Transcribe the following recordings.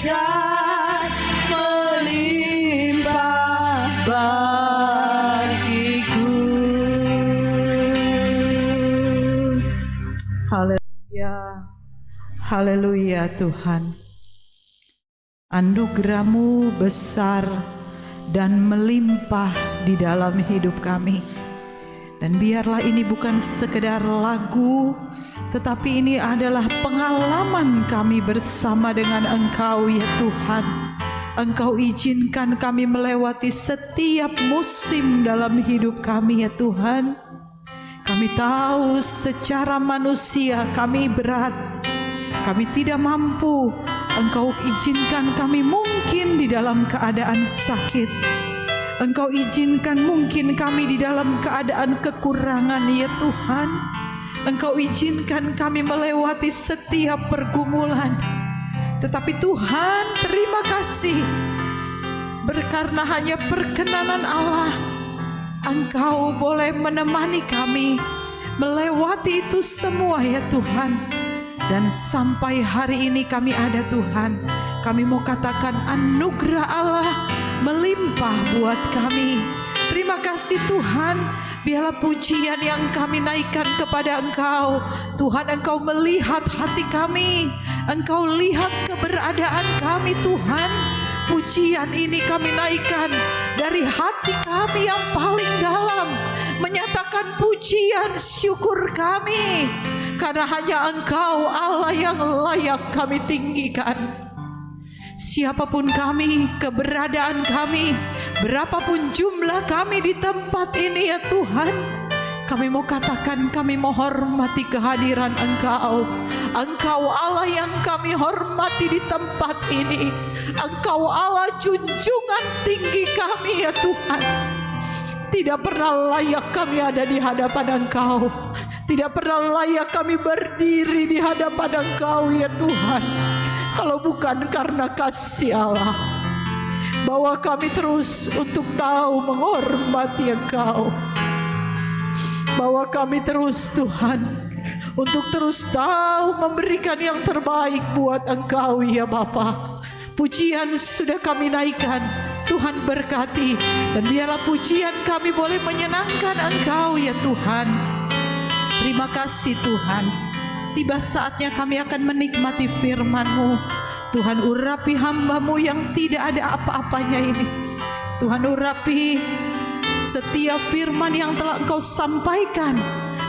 besar melimpah bagiku. Haleluya, haleluya Tuhan. Anugerah-Mu besar dan melimpah di dalam hidup kami. Dan biarlah ini bukan sekedar lagu, tetapi ini adalah pengalaman kami bersama dengan Engkau ya Tuhan. Engkau izinkan kami melewati setiap musim dalam hidup kami ya Tuhan. Kami tahu secara manusia kami berat, kami tidak mampu. Engkau izinkan kami mungkin di dalam keadaan sakit. Engkau izinkan mungkin kami di dalam keadaan kekurangan ya Tuhan. Engkau izinkan kami melewati setiap pergumulan. Tetapi Tuhan, terima kasih, karena hanya perkenanan Allah, Engkau boleh menemani kami melewati itu semua ya Tuhan. Dan sampai hari ini kami ada Tuhan, kami mau katakan anugerah Allah melimpah buat kami. Terima kasih Tuhan, biarlah pujian yang kami naikkan kepada Engkau. Tuhan, Engkau melihat hati kami, Engkau lihat keberadaan kami Tuhan. Pujian ini kami naikkan dari hati kami yang paling dalam, menyatakan pujian syukur kami, karena hanya Engkau Allah yang layak kami tinggikan. Siapapun kami, keberadaan kami, berapapun jumlah kami di tempat ini ya Tuhan, kami mau katakan kami mau hormati kehadiran Engkau. Engkau Allah yang kami hormati di tempat ini. Engkau Allah junjungan tinggi kami ya Tuhan. Tidak pernah layak kami ada di hadapan Engkau. Tidak pernah layak kami berdiri di hadapan Engkau ya Tuhan, kalau bukan karena kasih Allah, bahwa kami terus untuk tahu menghormati Engkau, bahwa kami terus Tuhan untuk terus tahu memberikan yang terbaik buat Engkau ya Bapa. Pujian sudah kami naikkan, Tuhan berkati, dan biarlah pujian kami boleh menyenangkan Engkau ya Tuhan. Terima kasih Tuhan. Tiba saatnya kami akan menikmati firman-Mu. Tuhan, urapi hamba-Mu yang tidak ada apa-apanya ini. Tuhan, urapi setiap firman yang telah Engkau sampaikan.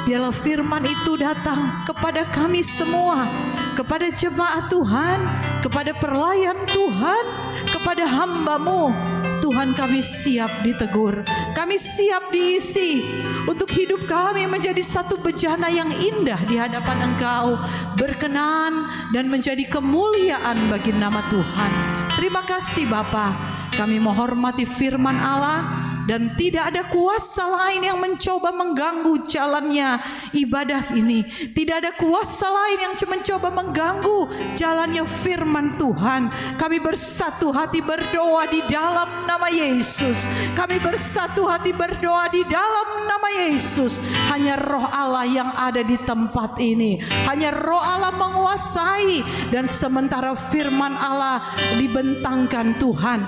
Biarlah firman itu datang kepada kami semua, kepada jemaat Tuhan, kepada pelayan Tuhan, kepada hamba-Mu. Tuhan, kami siap ditegur, kami siap diisi untuk hidup kami menjadi satu bejana yang indah di hadapan Engkau, berkenan dan menjadi kemuliaan bagi nama Tuhan. Terima kasih Bapa, kami menghormati firman Allah, dan tidak ada kuasa lain yang mencoba mengganggu jalannya ibadah ini. Tidak ada kuasa lain yang mencoba mengganggu jalannya firman Tuhan. Kami bersatu hati berdoa di dalam nama Yesus. Kami bersatu hati berdoa di dalam nama Yesus. Hanya roh Allah yang ada di tempat ini. Hanya roh Allah menguasai, dan sementara firman Allah dibentangkan Tuhan,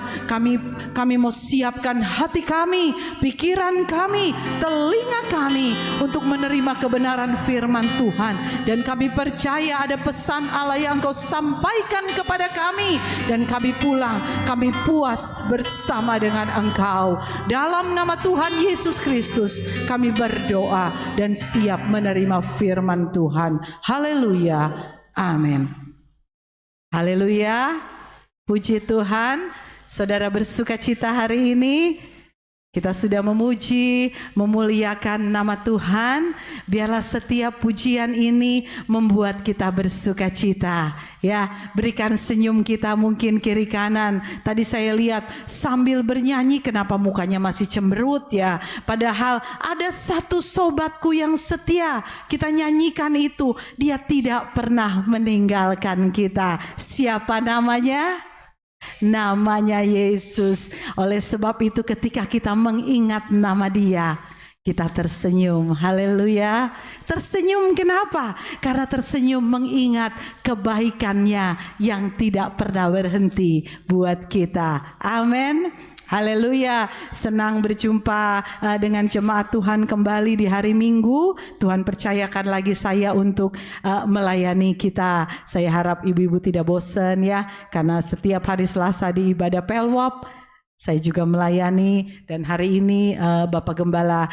kami mau siapkan hati kami, pikiran kami, telinga kami untuk menerima kebenaran firman Tuhan. Dan kami percaya ada pesan Allah yang Engkau sampaikan kepada kami, dan kami pulang, kami puas bersama dengan Engkau. Dalam nama Tuhan Yesus Kristus kami berdoa dan siap menerima firman Tuhan. Haleluya, amin. Haleluya, puji Tuhan. Saudara bersuka cita hari ini, kita sudah memuji, memuliakan nama Tuhan. Biarlah setiap pujian ini membuat kita bersuka cita. Ya, berikan senyum kita mungkin kiri kanan. Tadi saya lihat sambil bernyanyi, kenapa mukanya masih cemberut ya? Padahal ada satu sobatku yang setia. Kita nyanyikan itu, dia tidak pernah meninggalkan kita. Siapa namanya? Namanya Yesus. Oleh sebab itu ketika kita mengingat nama Dia, kita tersenyum. Haleluya. Tersenyum kenapa? Karena tersenyum mengingat kebaikannya yang tidak pernah berhenti buat kita. Amin. Haleluya. Senang berjumpa dengan jemaat Tuhan kembali di hari Minggu. Tuhan percayakan lagi saya untuk melayani kita. Saya harap ibu-ibu tidak bosan ya, karena setiap hari Selasa di ibadah Pelwop saya juga melayani, dan hari ini Bapak Gembala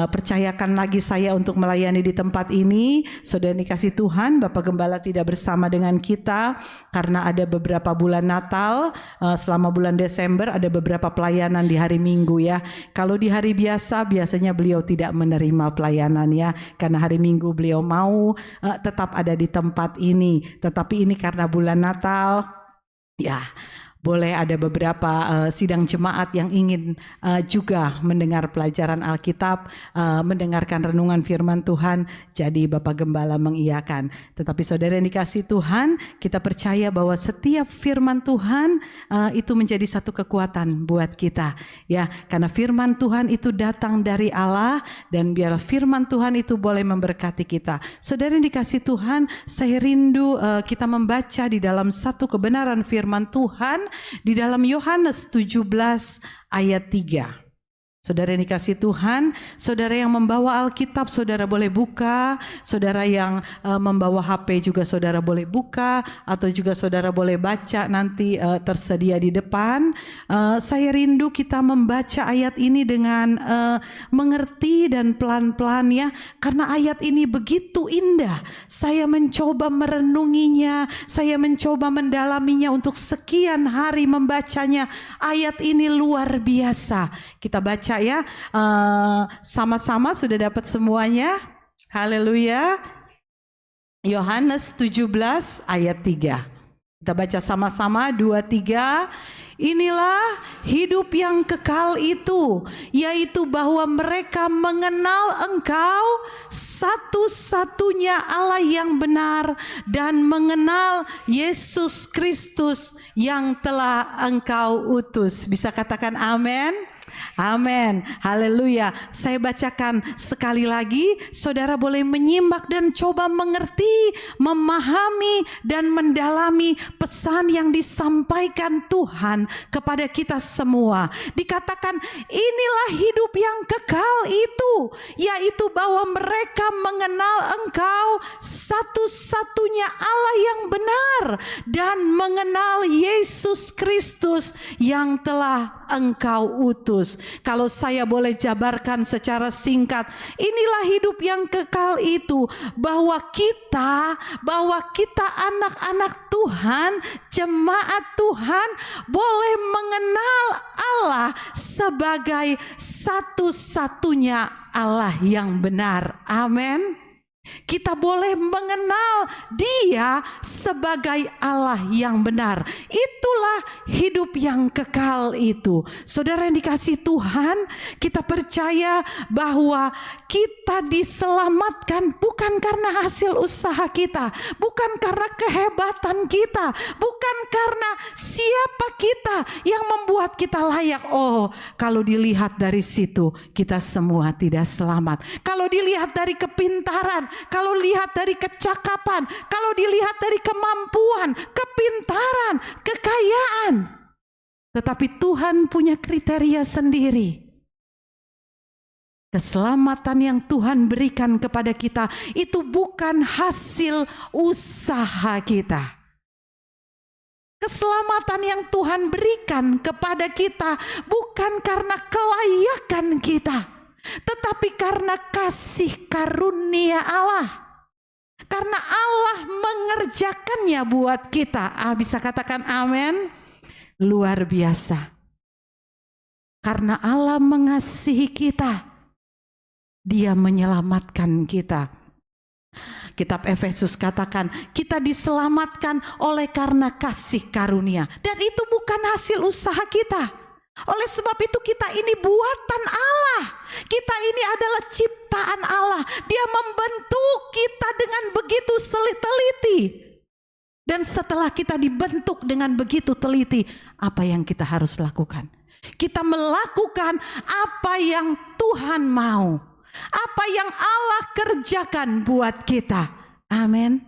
percayakan lagi saya untuk melayani di tempat ini. Saudara dikasih Tuhan, Bapak Gembala tidak bersama dengan kita karena ada beberapa bulan Natal. Selama bulan Desember ada beberapa pelayanan di hari Minggu ya. Kalau di hari biasa biasanya beliau tidak menerima pelayanan ya, karena hari Minggu beliau mau tetap ada di tempat ini. Tetapi ini karena bulan Natal ya, boleh ada beberapa sidang jemaat yang ingin juga mendengar pelajaran Alkitab, mendengarkan renungan firman Tuhan. Jadi Bapak Gembala mengiyakan. Tetapi saudara yang dikasih Tuhan, kita percaya bahwa setiap firman Tuhan itu menjadi satu kekuatan buat kita. Ya, karena firman Tuhan itu datang dari Allah, dan biarlah firman Tuhan itu boleh memberkati kita. Saudara yang dikasih Tuhan, saya rindu kita membaca di dalam satu kebenaran firman Tuhan di dalam Yohanes 17 ayat 3. Saudara yang dikasih Tuhan, saudara yang membawa Alkitab saudara boleh buka, saudara yang membawa HP juga saudara boleh buka, atau juga saudara boleh baca nanti tersedia di depan. Saya rindu kita membaca ayat ini dengan mengerti dan pelan-pelan ya, karena ayat ini begitu indah. Saya mencoba merenunginya, saya mencoba mendalaminya untuk sekian hari membacanya. Ayat ini luar biasa. Kita baca ya, sama-sama sudah dapat semuanya. Haleluya. Yohanes 17 ayat 3. Kita baca sama-sama 2, 3. Inilah hidup yang kekal itu, yaitu bahwa mereka mengenal Engkau satu-satunya Allah yang benar, dan mengenal Yesus Kristus yang telah Engkau utus. Bisa katakan amin? Amin, haleluya. Saya bacakan sekali lagi, saudara boleh menyimak dan coba mengerti, memahami dan mendalami pesan yang disampaikan Tuhan kepada kita semua. Dikatakan inilah hidup yang kekal itu, yaitu bahwa mereka mengenal Engkau satu-satunya Allah yang benar, dan mengenal Yesus Kristus yang telah Engkau utus. Kalau saya boleh jabarkan secara singkat, inilah hidup yang kekal itu, bahwa kita anak-anak Tuhan, jemaat Tuhan, boleh mengenal Allah sebagai satu-satunya Allah yang benar. Amin. Kita boleh mengenal Dia sebagai Allah yang benar. Itulah hidup yang kekal itu. Saudara yang dikasih Tuhan, kita percaya bahwa kita diselamatkan bukan karena hasil usaha kita, bukan karena kehebatan kita, bukan karena siapa kita yang membuat kita layak. Oh, kalau dilihat dari situ, kita semua tidak selamat. Kalau dilihat dari kepintaran, kalau lihat dari kecakapan, kalau dilihat dari kemampuan, kepintaran, kekayaan. Tetapi Tuhan punya kriteria sendiri. Keselamatan yang Tuhan berikan kepada kita itu bukan hasil usaha kita. Keselamatan yang Tuhan berikan kepada kita bukan karena kelayakan kita, tetapi karena kasih karunia Allah. Karena Allah mengerjakannya buat kita. Bisa katakan amin? Luar biasa. Karena Allah mengasihi kita, Dia menyelamatkan kita. Kitab Efesus katakan, kita diselamatkan oleh karena kasih karunia. Dan itu bukan hasil usaha kita. Oleh sebab itu kita ini buatan Allah. Kita ini adalah ciptaan Allah. Dia membentuk kita dengan begitu teliti. Dan setelah kita dibentuk dengan begitu teliti, apa yang kita harus lakukan? Kita melakukan apa yang Tuhan mau. Apa yang Allah kerjakan buat kita. Amin.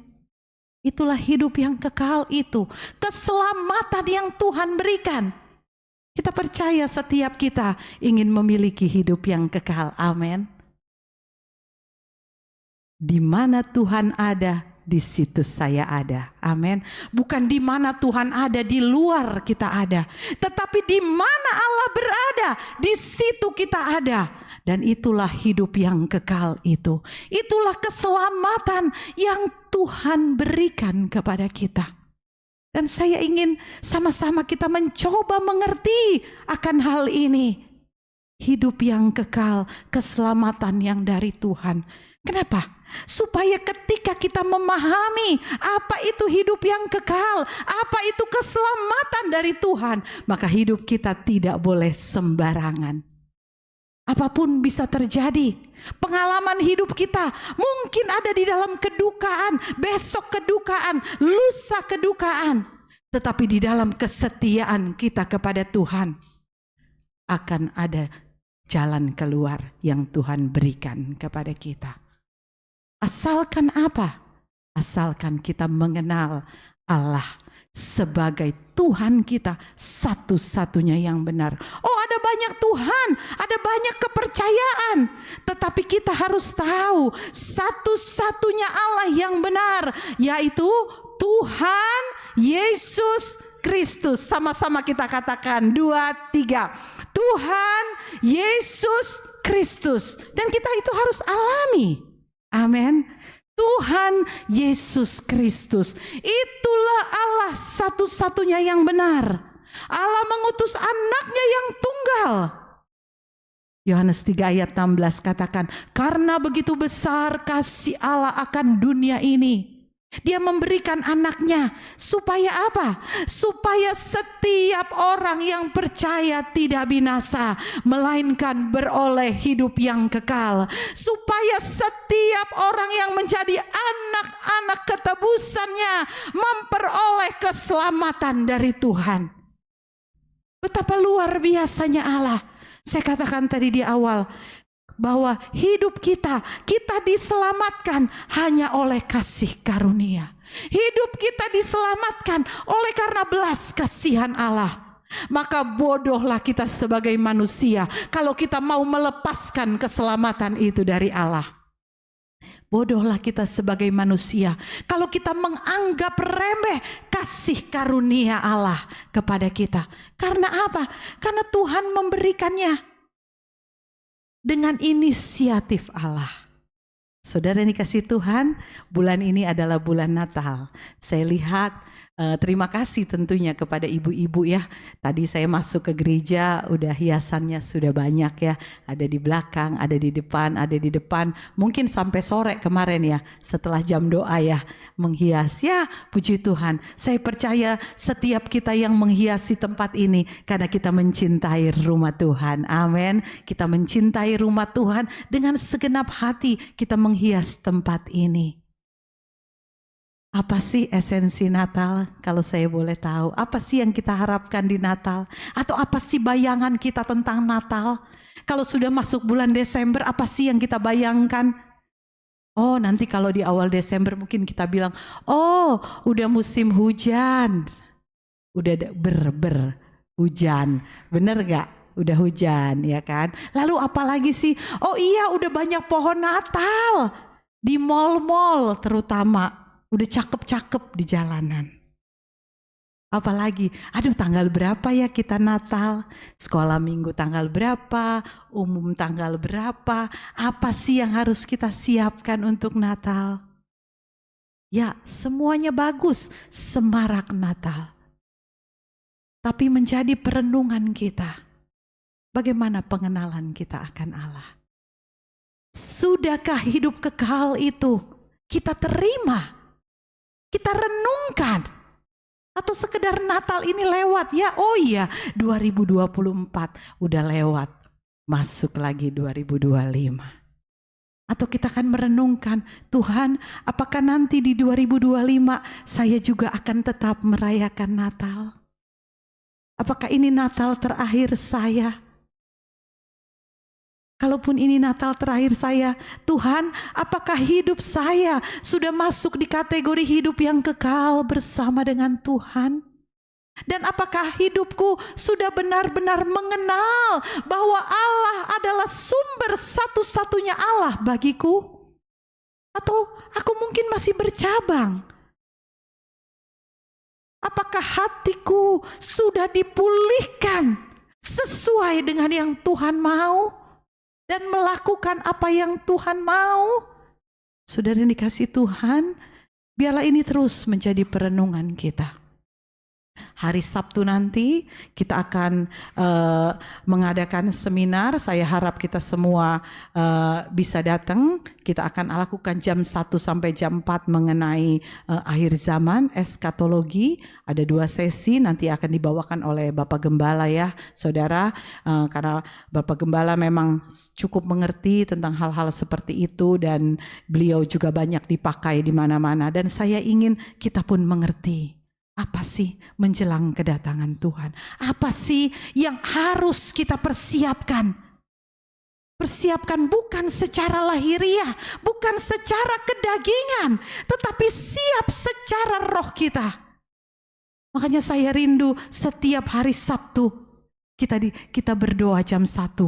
Itulah hidup yang kekal itu. Keselamatan yang Tuhan berikan. Kita percaya setiap kita ingin memiliki hidup yang kekal. Amin. Di mana Tuhan ada, di situ saya ada. Amin. Bukan di mana Tuhan ada, di luar kita ada. Tetapi di mana Allah berada, di situ kita ada. Dan itulah hidup yang kekal itu. Itulah keselamatan yang Tuhan berikan kepada kita. Dan saya ingin sama-sama kita mencoba mengerti akan hal ini. Hidup yang kekal, keselamatan yang dari Tuhan. Kenapa? Supaya ketika kita memahami apa itu hidup yang kekal, apa itu keselamatan dari Tuhan, maka hidup kita tidak boleh sembarangan. Apapun bisa terjadi. Pengalaman hidup kita mungkin ada di dalam kedukaan, besok kedukaan, lusa kedukaan. Tetapi di dalam kesetiaan kita kepada Tuhan akan ada jalan keluar yang Tuhan berikan kepada kita. Asalkan apa? Asalkan kita mengenal Allah sebagai Tuhan kita satu-satunya yang benar. Oh, ada banyak Tuhan, ada banyak kepercayaan, tetapi kita harus tahu satu-satunya Allah yang benar, yaitu Tuhan Yesus Kristus. Sama-sama kita katakan 2, 3. Tuhan Yesus Kristus. Dan kita itu harus alami. Amin. Tuhan Yesus Kristus, itulah Allah satu-satunya yang benar. Allah mengutus anaknya yang tunggal. Yohanes 3 ayat 16 katakan, karena begitu besar kasih Allah akan dunia ini, Dia memberikan anaknya. Supaya apa? Supaya setiap orang yang percaya tidak binasa, melainkan beroleh hidup yang kekal. Supaya setiap orang yang menjadi anak-anak ketebusannya memperoleh keselamatan dari Tuhan. Betapa luar biasanya Allah. Saya katakan tadi di awal, bahwa hidup kita diselamatkan hanya oleh kasih karunia. Hidup kita diselamatkan oleh karena belas kasihan Allah. Maka bodohlah kita sebagai manusia kalau kita mau melepaskan keselamatan itu dari Allah. Bodohlah kita sebagai manusia kalau kita menganggap remeh kasih karunia Allah kepada kita. Karena apa? Karena Tuhan memberikannya dengan inisiatif Allah. Saudara yang dikasihi Tuhan, bulan ini adalah bulan Natal. Saya lihat, terima kasih tentunya kepada ibu-ibu ya. Tadi saya masuk ke gereja, udah hiasannya sudah banyak ya. Ada di belakang, ada di depan. Mungkin sampai sore kemarin ya, setelah jam doa ya, menghias. Ya, puji Tuhan. Saya percaya setiap kita yang menghiasi tempat ini, karena kita mencintai rumah Tuhan. Amin. Kita mencintai rumah Tuhan dengan segenap hati, kita menghias tempat ini. Apa sih esensi Natal? Kalau saya boleh tahu, apa sih yang kita harapkan di Natal? Atau apa sih bayangan kita tentang Natal? Kalau sudah masuk bulan Desember, apa sih yang kita bayangkan? Oh, nanti kalau di awal Desember mungkin kita bilang, oh, udah musim hujan. Udah hujan. Bener gak? Udah hujan, ya kan? Lalu apa lagi sih? Oh iya, udah banyak pohon Natal. Di mal-mal terutama. Udah cakep-cakep di jalanan. Apalagi, aduh tanggal berapa ya kita Natal? Sekolah minggu tanggal berapa? Umum tanggal berapa? Apa sih yang harus kita siapkan untuk Natal? Ya, semuanya bagus, semarak Natal. Tapi menjadi perenungan kita. Bagaimana pengenalan kita akan Allah? Sudahkah hidup kekal itu kita terima? Kita renungkan? Atau sekedar Natal ini lewat? Ya, oh iya, 2024 udah lewat. Masuk lagi 2025. Atau kita akan merenungkan, Tuhan, apakah nanti di 2025 saya juga akan tetap merayakan Natal? Apakah ini Natal terakhir saya? kalaupun ini Natal terakhir saya, Tuhan, apakah hidup saya sudah masuk di kategori hidup yang kekal bersama dengan Tuhan? Dan apakah hidupku sudah benar-benar mengenal bahwa Allah adalah sumber satu-satunya Allah bagiku? Atau aku mungkin masih bercabang? Apakah hatiku sudah dipulihkan sesuai dengan yang Tuhan mau dan melakukan apa yang Tuhan mau? Saudara yang dikasihi Tuhan, biarlah ini terus menjadi perenungan kita. Hari Sabtu nanti kita akan mengadakan seminar. Saya harap kita semua bisa datang. Kita akan lakukan jam 1 sampai jam 4 mengenai akhir zaman, eskatologi. Ada 2 sesi, nanti akan dibawakan oleh Bapak Gembala ya saudara. Karena Bapak Gembala memang cukup mengerti tentang hal-hal seperti itu, dan beliau juga banyak dipakai di mana-mana. Dan saya ingin kita pun mengerti. Apa sih menjelang kedatangan Tuhan? Apa sih yang harus kita persiapkan? Persiapkan bukan secara lahiriah, bukan secara kedagingan, tetapi siap secara roh kita. Makanya saya rindu setiap hari Sabtu kita berdoa jam 1.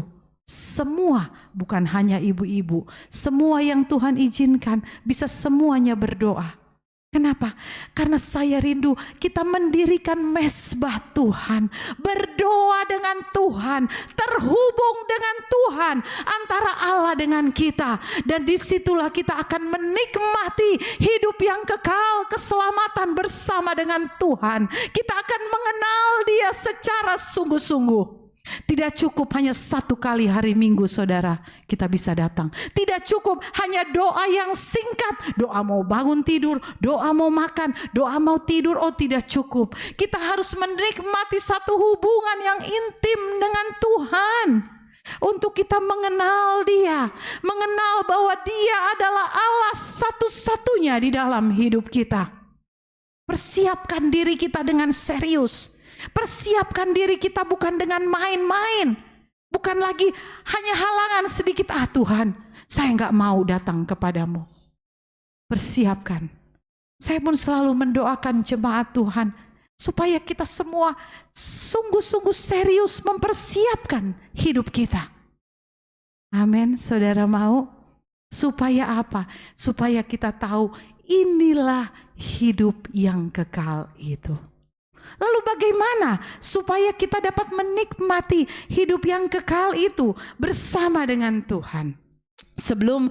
Semua, bukan hanya ibu-ibu, semua yang Tuhan izinkan bisa semuanya berdoa. Kenapa? Karena saya rindu kita mendirikan mezbah Tuhan, berdoa dengan Tuhan, terhubung dengan Tuhan, antara Allah dengan kita. Dan disitulah kita akan menikmati hidup yang kekal, keselamatan bersama dengan Tuhan. Kita akan mengenal Dia secara sungguh-sungguh. Tidak cukup hanya 1 kali hari Minggu saudara kita bisa datang. Tidak cukup hanya doa yang singkat. Doa mau bangun tidur, doa mau makan, doa mau tidur. Oh, tidak cukup. Kita harus menikmati satu hubungan yang intim dengan Tuhan. Untuk kita mengenal Dia, mengenal bahwa Dia adalah Allah satu-satunya di dalam hidup kita. Persiapkan diri kita dengan serius. Persiapkan diri kita bukan dengan main-main. Bukan lagi hanya halangan sedikit. Tuhan, saya gak mau datang kepadamu. Persiapkan. Saya pun selalu mendoakan jemaat Tuhan, supaya kita semua sungguh-sungguh serius mempersiapkan hidup kita. Amin, saudara mau? Supaya apa? Supaya kita tahu inilah hidup yang kekal itu. Lalu bagaimana supaya kita dapat menikmati hidup yang kekal itu bersama dengan Tuhan? Sebelum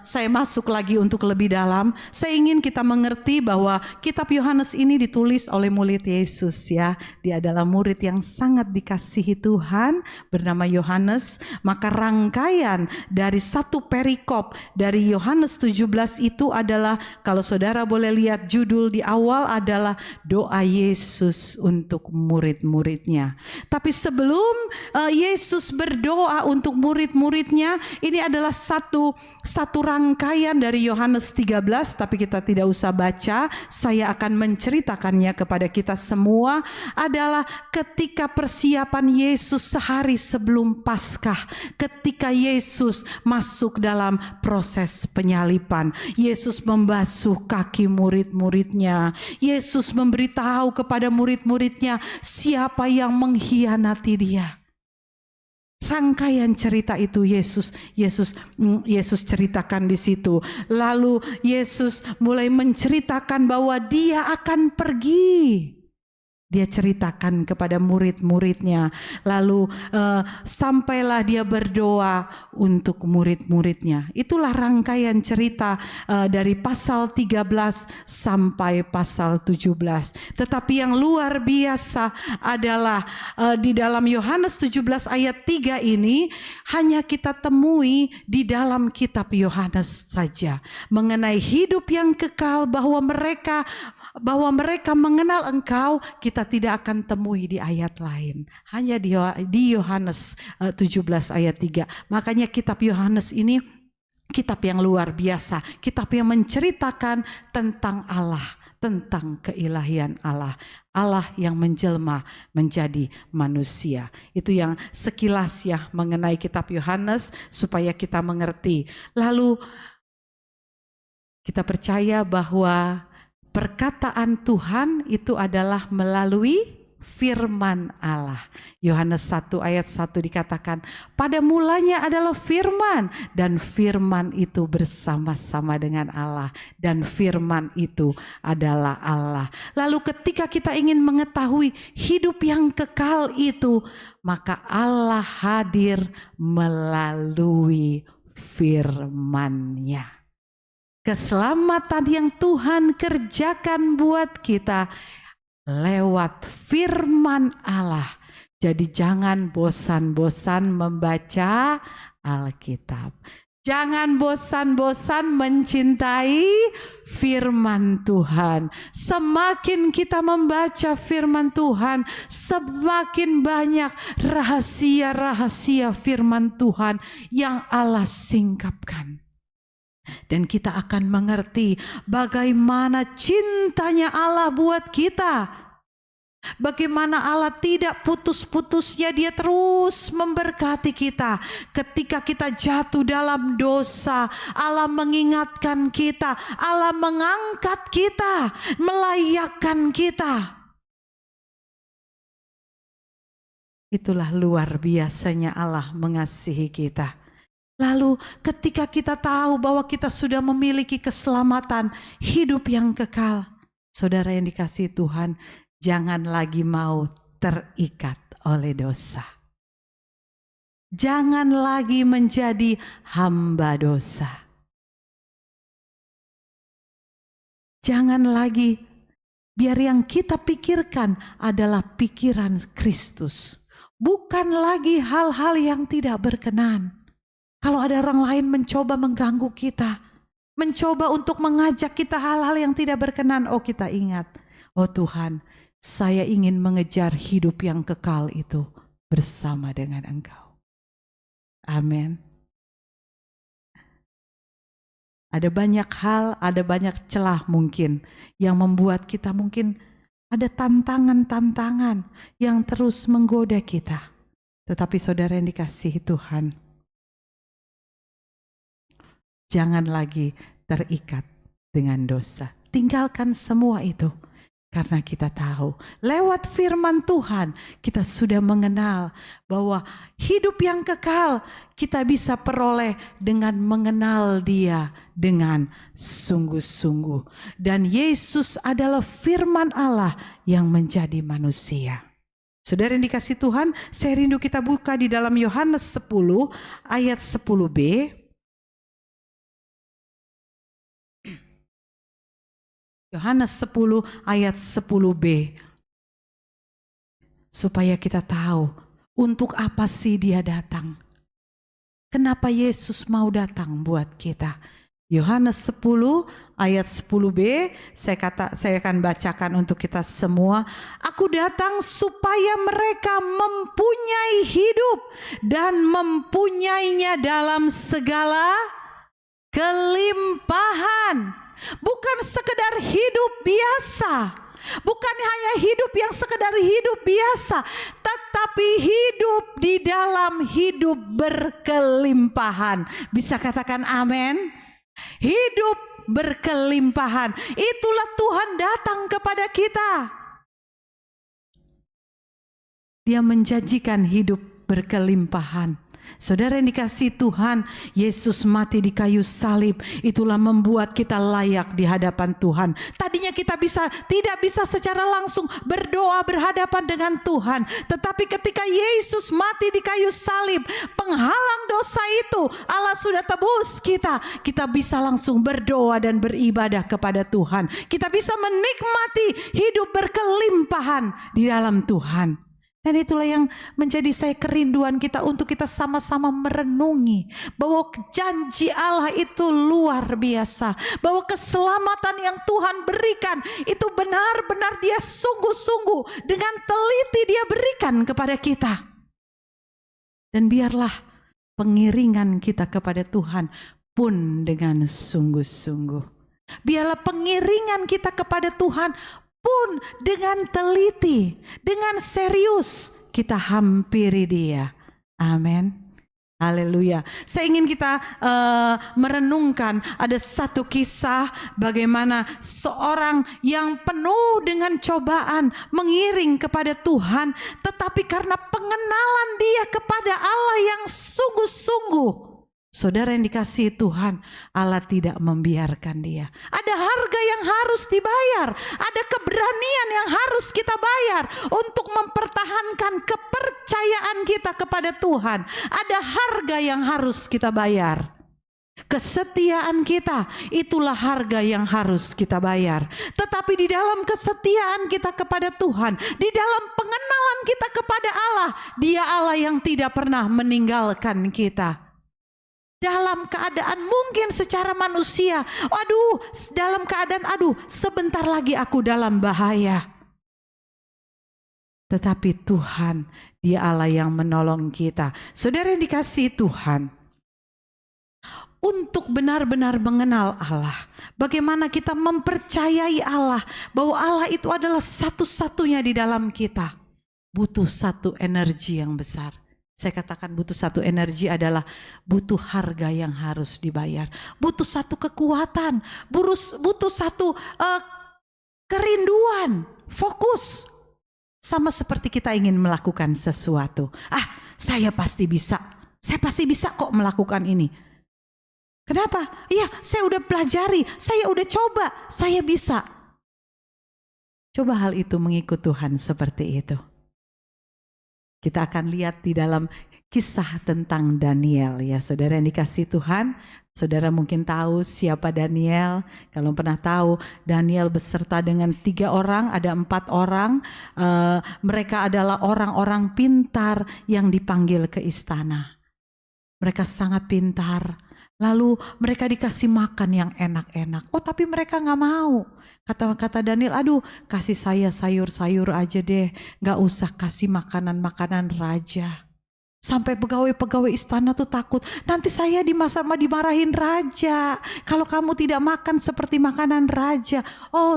saya masuk lagi untuk lebih dalam, saya ingin kita mengerti bahwa kitab Yohanes ini ditulis oleh murid Yesus ya. Dia adalah murid yang sangat dikasihi Tuhan bernama Yohanes. Maka rangkaian dari satu perikop dari Yohanes 17 itu adalah, kalau saudara boleh lihat judul di awal adalah doa Yesus untuk murid-muridnya. Tapi sebelum Yesus berdoa untuk murid-muridnya, ini adalah satu rangkaian dari Yohanes 13, tapi kita tidak usah baca. Saya akan menceritakannya kepada kita semua. Adalah ketika persiapan Yesus sehari sebelum Paskah, ketika Yesus masuk dalam proses penyalipan. Yesus membasuh kaki murid-muridnya. Yesus memberitahu kepada murid-muridnya siapa yang mengkhianati Dia. Rangkaian cerita itu Yesus ceritakan di situ. Lalu Yesus mulai menceritakan bahwa Dia akan pergi. Dia ceritakan kepada murid-muridnya. Lalu sampailah Dia berdoa untuk murid-muridnya. Itulah rangkaian cerita dari pasal 13 sampai pasal 17. Tetapi yang luar biasa adalah di dalam Yohanes 17 ayat 3 ini hanya kita temui di dalam kitab Yohanes saja. Mengenai hidup yang kekal, bahwa mereka mengenal Engkau, kita tidak akan temui di ayat lain. Hanya di Yohanes 17 ayat 3. Makanya kitab Yohanes ini kitab yang luar biasa. Kitab yang menceritakan tentang Allah, tentang keilahian Allah. Allah yang menjelma menjadi manusia. Itu yang sekilas ya mengenai kitab Yohanes supaya kita mengerti. Lalu kita percaya bahwa perkataan Tuhan itu adalah melalui firman Allah. Yohanes 1 ayat 1 dikatakan, pada mulanya adalah firman, dan firman itu bersama-sama dengan Allah, dan firman itu adalah Allah. Lalu ketika kita ingin mengetahui hidup yang kekal itu, maka Allah hadir melalui firman-Nya. Keselamatan yang Tuhan kerjakan buat kita lewat firman Allah. Jadi jangan bosan-bosan membaca Alkitab. Jangan bosan-bosan mencintai firman Tuhan. Semakin kita membaca firman Tuhan, semakin banyak rahasia-rahasia firman Tuhan yang Allah singkapkan. Dan kita akan mengerti bagaimana cintanya Allah buat kita. Bagaimana Allah tidak putus-putusnya, Dia terus memberkati kita. Ketika kita jatuh dalam dosa, Allah mengingatkan kita, Allah mengangkat kita, melayakkan kita. Itulah luar biasanya Allah mengasihi kita. Lalu ketika kita tahu bahwa kita sudah memiliki keselamatan, hidup yang kekal, saudara yang dikasihi Tuhan, jangan lagi mau terikat oleh dosa. Jangan lagi menjadi hamba dosa. Jangan lagi, biar yang kita pikirkan adalah pikiran Kristus. Bukan lagi hal-hal yang tidak berkenan. Kalau ada orang lain mencoba mengganggu kita, mencoba untuk mengajak kita hal-hal yang tidak berkenan, oh kita ingat, oh Tuhan, saya ingin mengejar hidup yang kekal itu bersama dengan Engkau. Amin. Ada banyak hal, ada banyak celah mungkin yang membuat kita mungkin ada tantangan-tantangan yang terus menggoda kita. Tetapi saudara yang dikasihi Tuhan, jangan lagi terikat dengan dosa. Tinggalkan semua itu. Karena kita tahu lewat firman Tuhan kita sudah mengenal bahwa hidup yang kekal kita bisa peroleh dengan mengenal Dia dengan sungguh-sungguh. Dan Yesus adalah firman Allah yang menjadi manusia. Saudara yang dikasihi Tuhan, saya rindu kita buka di dalam Yohanes 10 ayat 10b. Yohanes 10 ayat 10b. Supaya kita tahu untuk apa sih Dia datang. Kenapa Yesus mau datang buat kita. Yohanes 10 ayat 10b, saya akan bacakan untuk kita semua. Aku datang supaya mereka mempunyai hidup dan mempunyainya dalam segala kelimpahan. Bukan sekedar hidup biasa, bukan hanya hidup yang sekedar hidup biasa, tetapi hidup di dalam hidup berkelimpahan. Bisa katakan amin? Hidup berkelimpahan. Itulah Tuhan datang kepada kita. Dia menjanjikan hidup berkelimpahan. Saudara yang dikasihi Tuhan, Yesus mati di kayu salib, itulah membuat kita layak di hadapan Tuhan. Tadinya kita tidak bisa secara langsung berdoa berhadapan dengan Tuhan, tetapi ketika Yesus mati di kayu salib, penghalang dosa itu, Allah sudah tebus kita. Kita bisa langsung berdoa dan beribadah kepada Tuhan. Kita bisa menikmati hidup berkelimpahan di dalam Tuhan. Dan itulah yang menjadi saya kerinduan kita untuk kita sama-sama merenungi bahwa janji Allah itu luar biasa. Bahwa keselamatan yang Tuhan berikan itu benar-benar Dia sungguh-sungguh dengan teliti Dia berikan kepada kita. Dan biarlah pengiringan kita kepada Tuhan pun dengan sungguh-sungguh. Biarlah pengiringan kita kepada Tuhan pun dengan teliti, dengan serius kita hampiri Dia. Amin. Haleluya. Saya ingin kita merenungkan ada satu kisah bagaimana seorang yang penuh dengan cobaan mengiring kepada Tuhan, tetapi karena pengenalan dia kepada Allah yang sungguh-sungguh, saudara yang dikasihi Tuhan, Allah tidak membiarkan dia. Ada harga yang harus dibayar, ada keberanian yang harus kita bayar untuk mempertahankan kepercayaan kita kepada Tuhan. Ada harga yang harus kita bayar. Kesetiaan kita, itulah harga yang harus kita bayar. Tetapi di dalam kesetiaan kita kepada Tuhan, di dalam pengenalan kita kepada Allah, Dia Allah yang tidak pernah meninggalkan kita. Dalam keadaan mungkin secara manusia, dalam keadaan sebentar lagi aku dalam bahaya. Tetapi Tuhan, Dia Allah yang menolong kita. Saudara yang dikasihi Tuhan, untuk benar-benar mengenal Allah, bagaimana kita mempercayai Allah, bahwa Allah itu adalah satu-satunya di dalam kita, butuh satu energi yang besar. Saya katakan butuh satu energi adalah butuh harga yang harus dibayar. Butuh satu kekuatan, butuh satu kerinduan, fokus. Sama seperti kita ingin melakukan sesuatu. Saya pasti bisa kok melakukan ini. Kenapa? Iya, saya udah pelajari, saya udah coba, saya bisa. Coba hal itu mengikut Tuhan seperti itu. Kita akan lihat di dalam kisah tentang Daniel ya, saudara yang dikasihi Tuhan. Saudara mungkin tahu siapa Daniel. Kalau pernah tahu, Daniel beserta dengan 3 orang, ada 4 orang. Mereka adalah orang-orang pintar yang dipanggil ke istana. Mereka sangat pintar. Lalu mereka dikasih makan yang enak-enak. Tapi mereka gak mau. Kata Daniel, kasih saya sayur-sayur aja deh. Gak usah kasih makanan-makanan raja. Sampai pegawai-pegawai istana tuh takut. Nanti saya dimarahin raja. Kalau kamu tidak makan seperti makanan raja.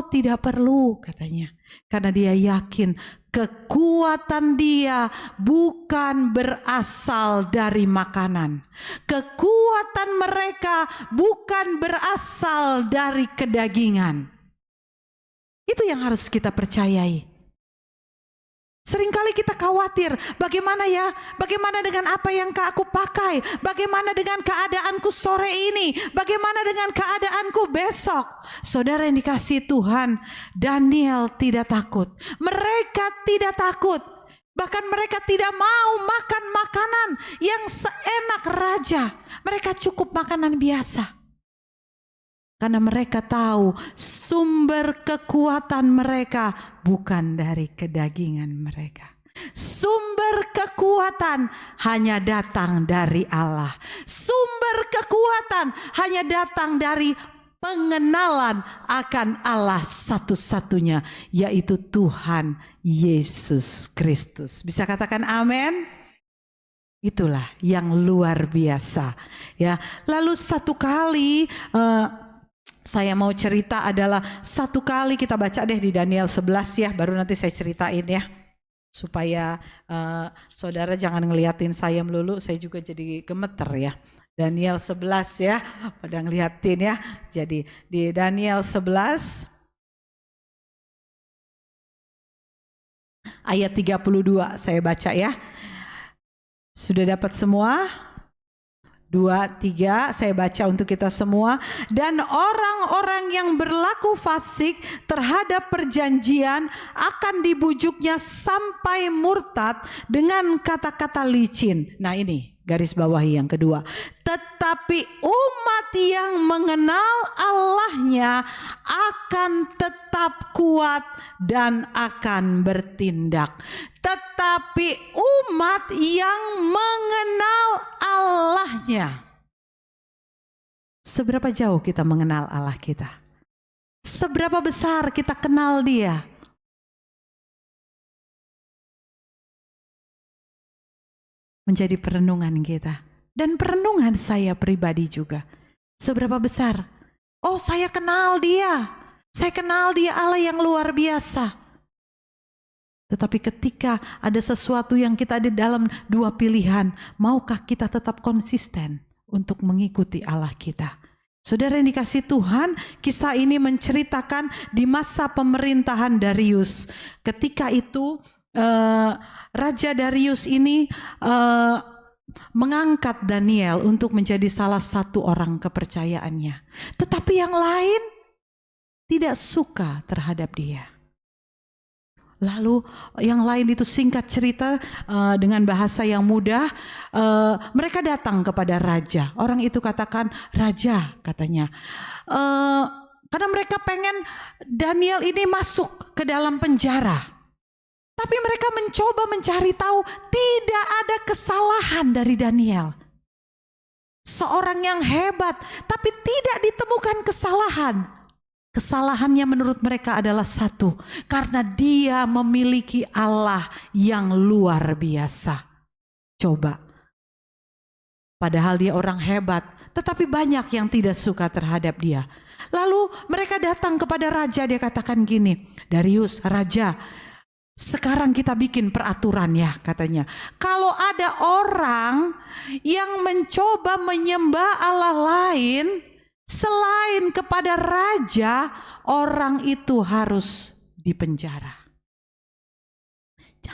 Tidak perlu katanya. Karena dia yakin kekuatan dia bukan berasal dari makanan. Kekuatan mereka bukan berasal dari kedagingan. Itu yang harus kita percayai. Seringkali kita khawatir, bagaimana dengan apa yang aku pakai, bagaimana dengan keadaanku sore ini, bagaimana dengan keadaanku besok. Saudara yang dikasihi Tuhan, Daniel tidak takut, mereka tidak takut, bahkan mereka tidak mau makan makanan yang seenak raja, mereka cukup makanan biasa. Karena mereka tahu sumber kekuatan mereka bukan dari kedagingan mereka. Sumber kekuatan hanya datang dari Allah. Sumber kekuatan hanya datang dari pengenalan akan Allah satu-satunya, yaitu Tuhan Yesus Kristus. Bisa katakan amin? Itulah yang luar biasa. Ya, lalu satu kali saya mau cerita adalah satu kali, kita baca deh di Daniel 11 ya, baru nanti saya ceritain ya. Supaya saudara jangan ngeliatin saya melulu, saya juga jadi gemeter ya. Daniel 11 ya, pada ngeliatin ya. Jadi di Daniel 11 ayat 32 saya baca ya. Sudah dapat semua? 2, 3, saya baca untuk kita semua. Dan orang-orang yang berlaku fasik terhadap perjanjian akan dibujuknya sampai murtad dengan kata-kata licin. Nah ini garis bawahi yang kedua. Tetapi umat yang mengenal Allahnya akan tetap kuat dan akan bertindak. Tetapi umat yang mengenal Allahnya. Seberapa jauh kita mengenal Allah kita? Seberapa besar kita kenal Dia? Menjadi perenungan kita dan perenungan saya pribadi juga. Seberapa besar Oh, saya kenal dia. Saya kenal dia Allah yang luar biasa. Tetapi ketika ada sesuatu yang kita ada dalam dua pilihan, maukah kita tetap konsisten untuk mengikuti Allah kita? Saudara yang dikasihi Tuhan, kisah ini menceritakan di masa pemerintahan Darius. Ketika itu Raja Darius ini mengangkat Daniel untuk menjadi salah satu orang kepercayaannya. Tetapi yang lain tidak suka terhadap dia. Lalu yang lain itu singkat cerita dengan bahasa yang mudah, mereka datang kepada raja. Orang itu katakan, "Raja," katanya, karena mereka pengen Daniel ini masuk ke dalam penjara. Tapi mereka mencoba mencari tahu, tidak ada kesalahan dari Daniel. Seorang yang hebat, tapi tidak ditemukan kesalahan. Kesalahannya menurut mereka adalah satu, karena dia memiliki Allah yang luar biasa. Coba. Padahal dia orang hebat, tetapi banyak yang tidak suka terhadap dia. Lalu mereka datang kepada raja, dia katakan gini, "Darius, raja, sekarang kita bikin peraturan ya," katanya. "Kalau ada orang yang mencoba menyembah Allah lain selain kepada raja, orang itu harus dipenjara.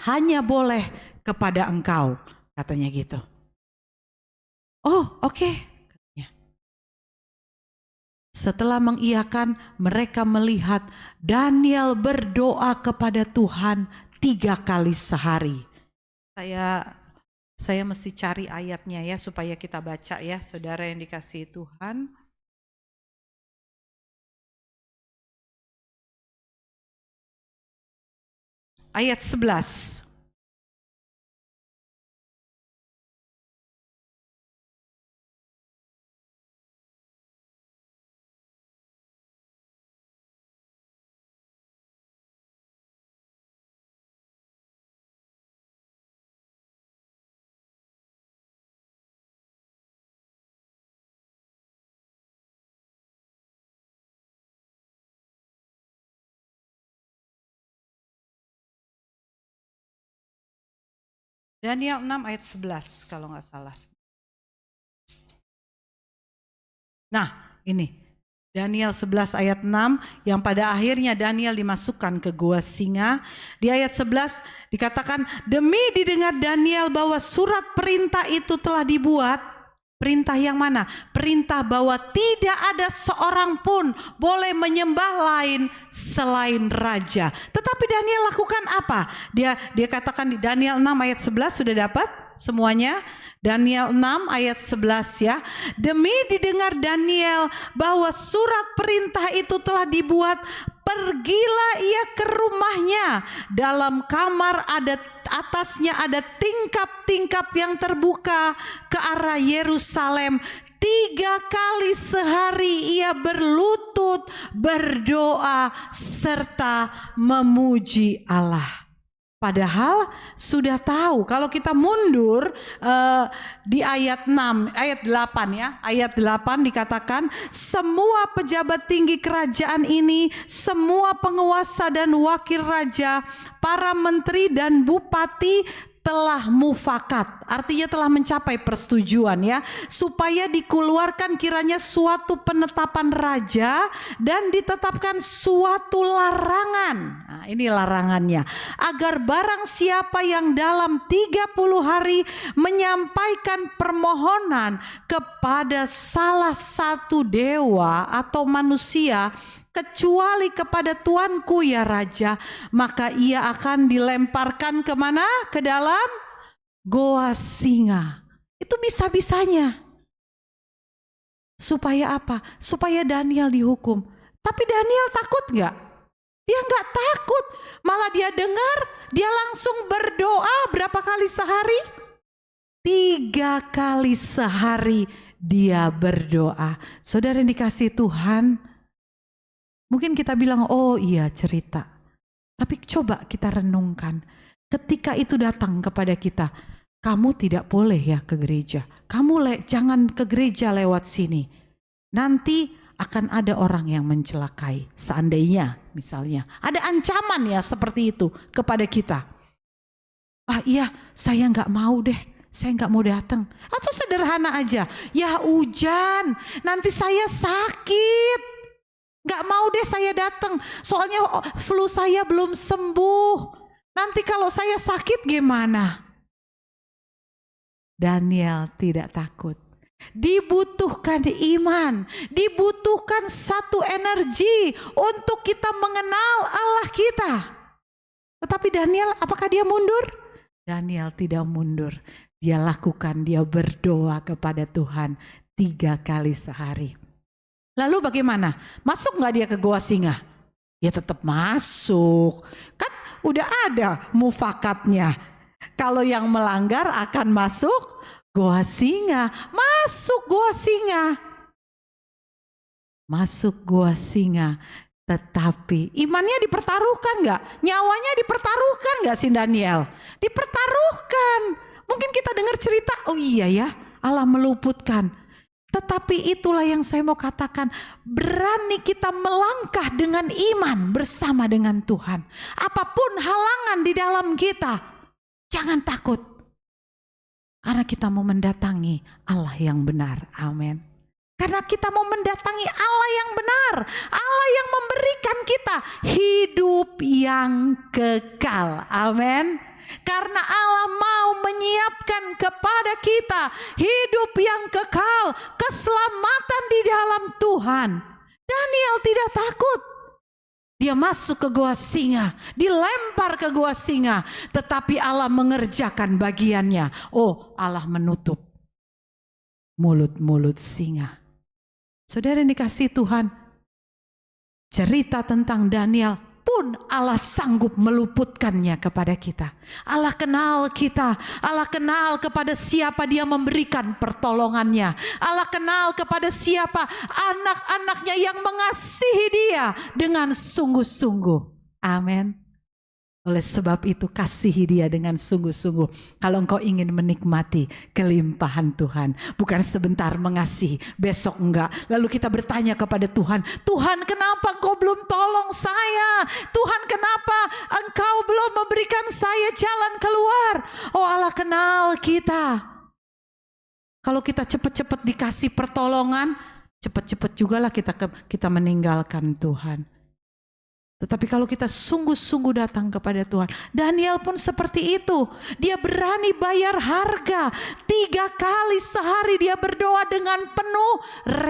Hanya boleh kepada engkau," katanya gitu. "Oh, oke." Setelah mengiyakan, mereka melihat Daniel berdoa kepada Tuhan 3 kali sehari. Saya mesti cari ayatnya ya supaya kita baca ya, saudara yang dikasihi Tuhan. Ayat 11. Daniel 6 ayat 11 kalau nggak salah. Nah, ini Daniel 11 ayat 6 yang pada akhirnya Daniel dimasukkan ke gua singa. Di ayat 11 dikatakan, "Demi didengar Daniel bahwa surat perintah itu telah dibuat." Perintah yang mana? Perintah bahwa tidak ada seorang pun boleh menyembah lain selain raja. Tetapi Daniel lakukan apa? Dia katakan di Daniel 6 ayat 11, sudah dapat semuanya? Daniel 6 ayat 11 ya. "Demi didengar Daniel bahwa surat perintah itu telah dibuat, pergilah ia ke rumahnya. Dalam kamar atasnya ada tingkap-tingkap yang terbuka ke arah Yerusalem. 3 kali sehari ia berlutut, berdoa, serta memuji Allah." Padahal sudah tahu, kalau kita mundur di ayat 6, ayat 8 ya. Ayat 8 dikatakan, "Semua pejabat tinggi kerajaan ini, semua penguasa dan wakil raja, para menteri dan bupati telah mufakat," artinya telah mencapai persetujuan ya, supaya dikeluarkan kiranya suatu penetapan raja dan ditetapkan suatu larangan. Nah, ini larangannya, agar barang siapa yang dalam 30 hari menyampaikan permohonan kepada salah satu dewa atau manusia, kecuali kepada tuanku ya raja, maka ia akan dilemparkan kemana? Ke dalam goa singa. Itu bisa-bisanya. Supaya apa? Supaya Daniel dihukum. Tapi Daniel takut gak? Dia gak takut. Malah dia dengar, dia langsung berdoa berapa kali sehari? 3 kali sehari dia berdoa. Saudara yang dikasihi Tuhan, mungkin kita bilang, "Oh iya cerita." Tapi coba kita renungkan. Ketika itu datang kepada kita, "Kamu tidak boleh ya ke gereja. Kamu jangan ke gereja lewat sini. Nanti akan ada orang yang mencelakai. Seandainya misalnya ada ancaman ya seperti itu kepada kita. Iya, saya nggak mau deh, saya nggak mau datang. Atau sederhana aja, ya hujan, nanti saya sakit, nggak mau deh saya datang. Soalnya flu saya belum sembuh. Nanti kalau saya sakit gimana? Daniel tidak takut. Dibutuhkan iman, dibutuhkan satu energi untuk kita mengenal Allah kita. Tetapi Daniel, apakah dia mundur? Daniel tidak mundur. Dia lakukan, dia berdoa kepada Tuhan 3 kali sehari. Lalu bagaimana? Masuk gak dia ke gua singa? Ya tetap masuk. Kan udah ada mufakatnya. Kalau yang melanggar akan masuk gua singa. Masuk gua singa. Masuk gua singa. Tetapi imannya dipertaruhkan gak? Nyawanya dipertaruhkan gak si Daniel? Dipertaruhkan. Mungkin kita dengar cerita, oh iya ya, Allah meluputkan. Tetapi itulah yang saya mau katakan, berani kita melangkah dengan iman bersama dengan Tuhan. Apapun halangan di dalam kita, jangan takut. Karena kita mau mendatangi Allah yang benar. Amin. Karena kita mau mendatangi Allah yang benar. Allah yang memberikan kita hidup yang kekal. Amin. Karena Allah mau menyiapkan kepada kita hidup yang kekal, keselamatan di dalam Tuhan. Daniel tidak takut. Dia masuk ke gua singa, dilempar ke gua singa, tetapi Allah mengerjakan bagiannya. Oh, Allah menutup mulut-mulut singa. Saudara yang dikasihi Tuhan, cerita tentang Daniel pun Allah sanggup meluputkannya kepada kita. Allah kenal kita. Allah kenal kepada siapa dia memberikan pertolongannya. Allah kenal kepada siapa anak-anaknya yang mengasihi dia dengan sungguh-sungguh. Amin. Oleh sebab itu kasihi dia dengan sungguh-sungguh. Kalau engkau ingin menikmati kelimpahan Tuhan. Bukan sebentar mengasihi, besok enggak. Lalu kita bertanya kepada Tuhan, Tuhan kenapa engkau belum tolong saya? Tuhan kenapa engkau belum memberikan saya jalan keluar? Oh Allah kenal kita. Kalau kita cepat-cepat dikasih pertolongan, cepat-cepat jugalah kita meninggalkan Tuhan. Tetapi kalau kita sungguh-sungguh datang kepada Tuhan, Daniel pun seperti itu. Dia berani bayar harga. 3 kali sehari dia berdoa dengan penuh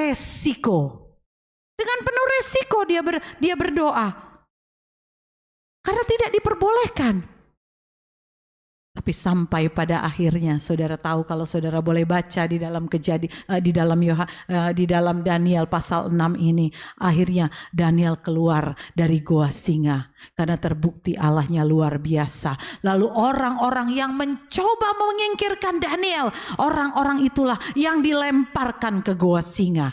resiko. Dengan penuh resiko dia berdoa. Karena tidak diperbolehkan. Tapi sampai pada akhirnya saudara tahu, kalau saudara boleh baca di dalam di dalam Daniel pasal 6 ini, akhirnya Daniel keluar dari goa singa karena terbukti Allahnya luar biasa. Lalu orang-orang yang mencoba menyingkirkan Daniel, orang-orang itulah yang dilemparkan ke goa singa.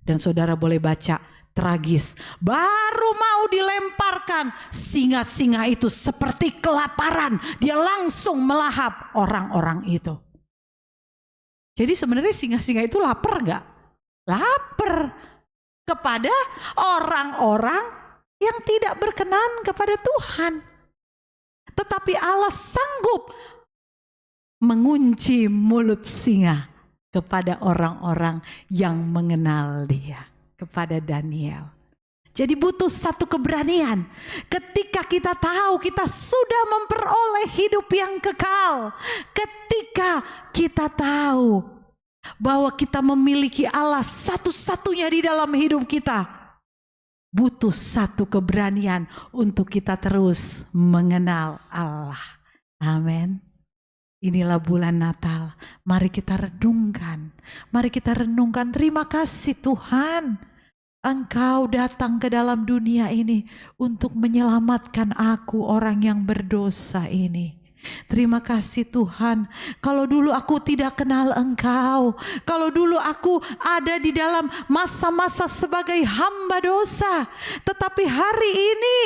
Dan saudara boleh baca, tragis, baru mau dilemparkan, singa-singa itu seperti kelaparan, dia langsung melahap orang-orang itu. Jadi sebenarnya singa-singa itu lapar gak? Lapar kepada orang-orang yang tidak berkenan kepada Tuhan. Tetapi Allah sanggup mengunci mulut singa kepada orang-orang yang mengenal dia. Kepada Daniel. Jadi butuh satu keberanian. Ketika kita tahu kita sudah memperoleh hidup yang kekal. Ketika kita tahu bahwa kita memiliki Allah satu-satunya di dalam hidup kita. Butuh satu keberanian untuk kita terus mengenal Allah. Amin. Inilah bulan Natal, mari kita renungkan. Mari kita renungkan, terima kasih Tuhan. Engkau datang ke dalam dunia ini untuk menyelamatkan aku, orang yang berdosa ini. Terima kasih Tuhan. Kalau dulu aku tidak kenal Engkau, kalau dulu aku ada di dalam masa-masa sebagai hamba dosa, tetapi hari ini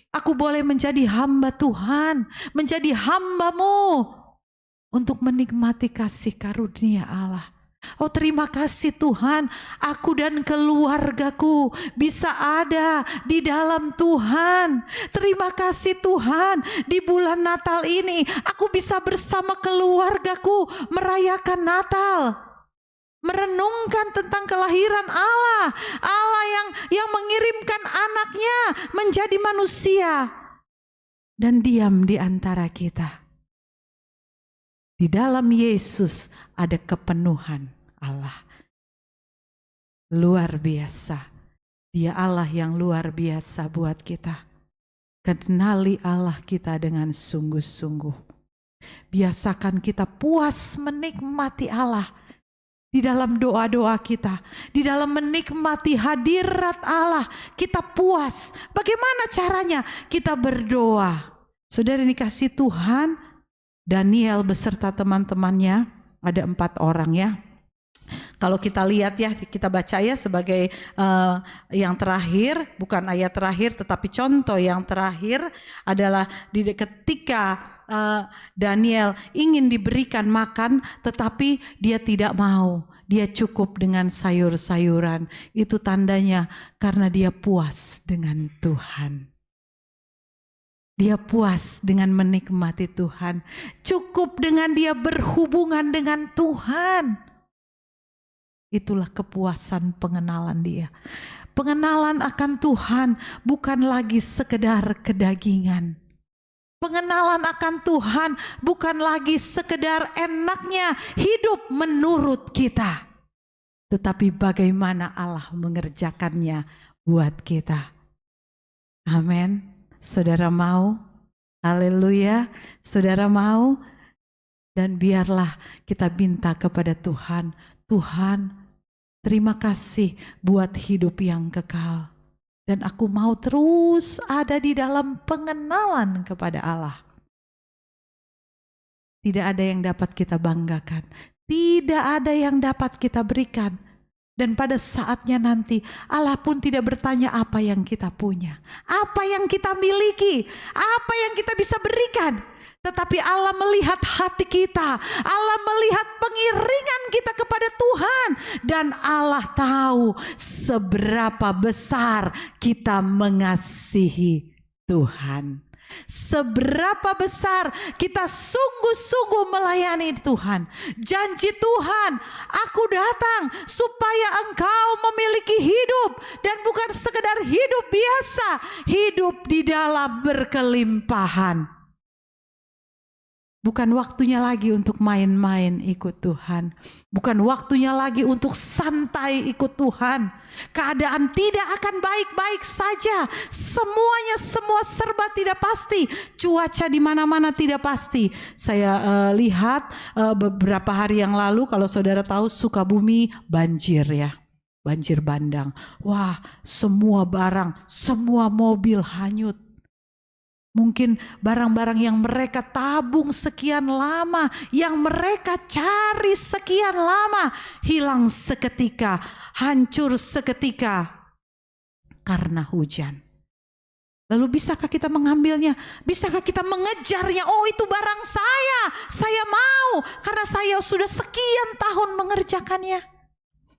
aku boleh menjadi hamba Tuhan, menjadi hamba-Mu, untuk menikmati kasih karunia Allah. Oh terima kasih Tuhan, aku dan keluargaku bisa ada di dalam Tuhan. Terima kasih Tuhan, di bulan Natal ini aku bisa bersama keluargaku merayakan Natal. Merenungkan tentang kelahiran Allah. Allah yang mengirimkan anaknya menjadi manusia. Dan diam di antara kita. Di dalam Yesus ada kepenuhan Allah. Luar biasa. Dia Allah yang luar biasa buat kita. Kenali Allah kita dengan sungguh-sungguh. Biasakan kita puas menikmati Allah. Di dalam doa-doa kita. Di dalam menikmati hadirat Allah. Kita puas. Bagaimana caranya? Kita berdoa. Saudara dikasih Tuhan, Daniel beserta teman-temannya, ada 4 orang ya. Kalau kita lihat ya, kita baca ya sebagai yang terakhir, bukan ayat terakhir tetapi contoh yang terakhir adalah ketika Daniel ingin diberikan makan tetapi dia tidak mau. Dia cukup dengan sayur-sayuran. Itu tandanya karena dia puas dengan Tuhan. Dia puas dengan menikmati Tuhan. Cukup dengan dia berhubungan dengan Tuhan. Itulah kepuasan pengenalan dia. Pengenalan akan Tuhan bukan lagi sekedar kedagingan. Pengenalan akan Tuhan bukan lagi sekedar enaknya hidup menurut kita. Tetapi bagaimana Allah mengerjakannya buat kita. Amin. Saudara mau? Haleluya. Saudara mau? Dan biarlah kita minta kepada Tuhan. Tuhan, terima kasih buat hidup yang kekal. Dan aku mau terus ada di dalam pengenalan kepada Allah. Tidak ada yang dapat kita banggakan. Tidak ada yang dapat kita berikan. Dan pada saatnya nanti Allah pun tidak bertanya apa yang kita punya, apa yang kita miliki, apa yang kita bisa berikan. Tetapi Allah melihat hati kita, Allah melihat pengiringan kita kepada Tuhan. Dan Allah tahu seberapa besar kita mengasihi Tuhan. Seberapa besar kita sungguh-sungguh melayani Tuhan. Janji Tuhan, aku datang supaya engkau memiliki hidup. Dan bukan sekedar hidup biasa, hidup di dalam berkelimpahan. Bukan waktunya lagi untuk main-main ikut Tuhan. Bukan waktunya lagi untuk santai ikut Tuhan. Keadaan tidak akan baik-baik saja. Semua serba tidak pasti. Cuaca di mana-mana tidak pasti. Saya lihat beberapa hari yang lalu, kalau saudara tahu Sukabumi banjir ya. Banjir bandang. Wah, semua barang, semua mobil hanyut. Mungkin barang-barang yang mereka tabung sekian lama, yang mereka cari sekian lama, hilang seketika, hancur seketika karena hujan. Lalu bisakah kita mengambilnya? Bisakah kita mengejarnya? Oh, itu barang saya mau karena saya sudah sekian tahun mengerjakannya.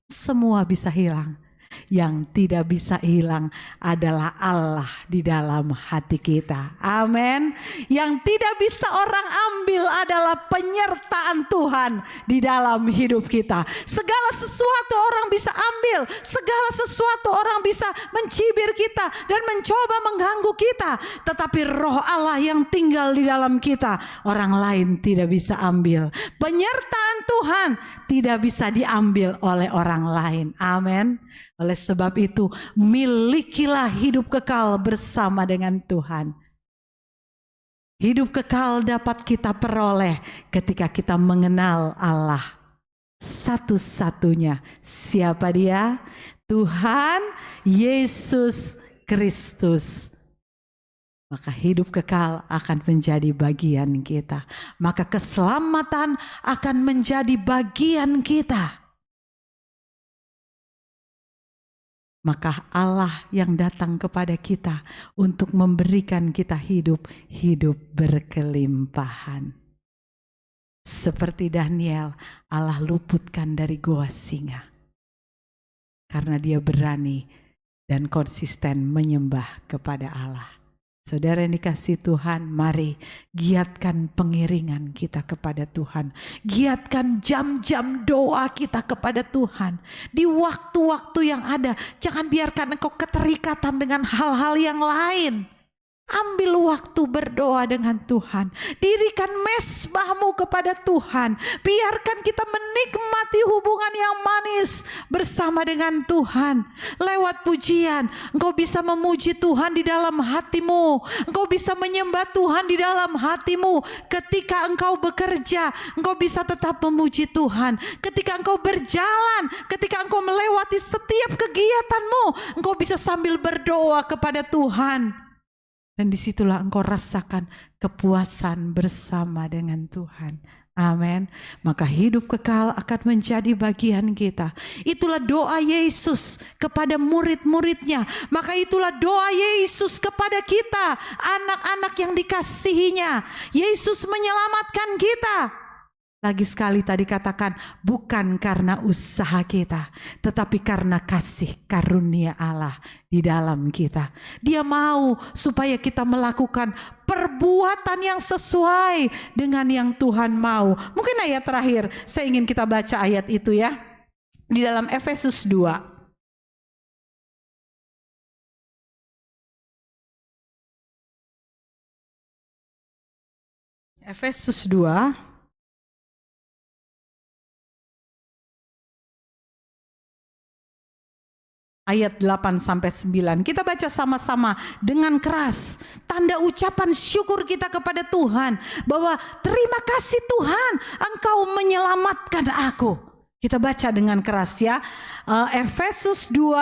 Semua bisa hilang. Yang tidak bisa hilang adalah Allah di dalam hati kita. Amin. Yang tidak bisa orang ambil adalah penyertaan Tuhan di dalam hidup kita. Segala sesuatu orang bisa ambil, segala sesuatu orang bisa mencibir kita dan mencoba mengganggu kita. Tetapi roh Allah yang tinggal di dalam kita, orang lain tidak bisa ambil. Penyertaan Tuhan tidak bisa diambil oleh orang lain. Amin. Oleh sebab itu, milikilah hidup kekal bersama dengan Tuhan. Hidup kekal dapat kita peroleh ketika kita mengenal Allah. Satu-satunya. Siapa dia? Tuhan Yesus Kristus. Maka hidup kekal akan menjadi bagian kita. Maka keselamatan akan menjadi bagian kita. Maka Allah yang datang kepada kita untuk memberikan kita hidup berkelimpahan. Seperti Daniel, Allah luputkan dari goa singa. Karena dia berani dan konsisten menyembah kepada Allah. Saudara yang dikasihi Tuhan, mari giatkan pengiringan kita kepada Tuhan. Giatkan jam-jam doa kita kepada Tuhan. Di waktu-waktu yang ada, jangan biarkan engkau keterikatan dengan hal-hal yang lain. Ambil waktu berdoa dengan Tuhan. Dirikan mezbahmu kepada Tuhan. Biarkan kita menikmati hubungan yang manis bersama dengan Tuhan. Lewat pujian, engkau bisa memuji Tuhan di dalam hatimu. Engkau bisa menyembah Tuhan di dalam hatimu. Ketika engkau bekerja, engkau bisa tetap memuji Tuhan. Ketika engkau berjalan, ketika engkau melewati setiap kegiatanmu, engkau bisa sambil berdoa kepada Tuhan. Dan disitulah engkau rasakan kepuasan bersama dengan Tuhan. Amin. Maka hidup kekal akan menjadi bagian kita. Itulah doa Yesus kepada murid-muridnya. Maka itulah doa Yesus kepada kita, anak-anak yang dikasihinya. Yesus menyelamatkan kita. Lagi sekali tadi katakan, bukan karena usaha kita, tetapi karena kasih karunia Allah di dalam kita. Dia mau supaya kita melakukan perbuatan yang sesuai dengan yang Tuhan mau. Mungkin ayat terakhir, saya ingin kita baca ayat itu ya. Di dalam Efesus 2. Efesus 2. Ayat 8-9. Kita baca sama-sama dengan keras. Tanda ucapan syukur kita kepada Tuhan. Bahwa terima kasih Tuhan, Engkau menyelamatkan aku. Kita baca dengan keras ya. Efesus 2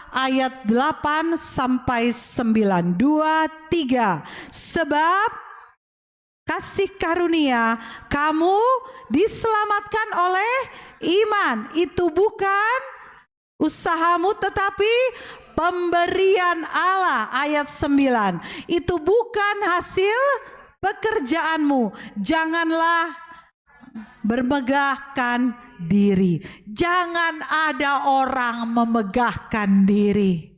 ayat 8-9. 2, 3. Sebab kasih karunia kamu diselamatkan oleh iman. Itu bukan usahamu tetapi pemberian Allah. Ayat 9. Itu bukan hasil pekerjaanmu. Janganlah bermegahkan diri. Jangan ada orang memegahkan diri.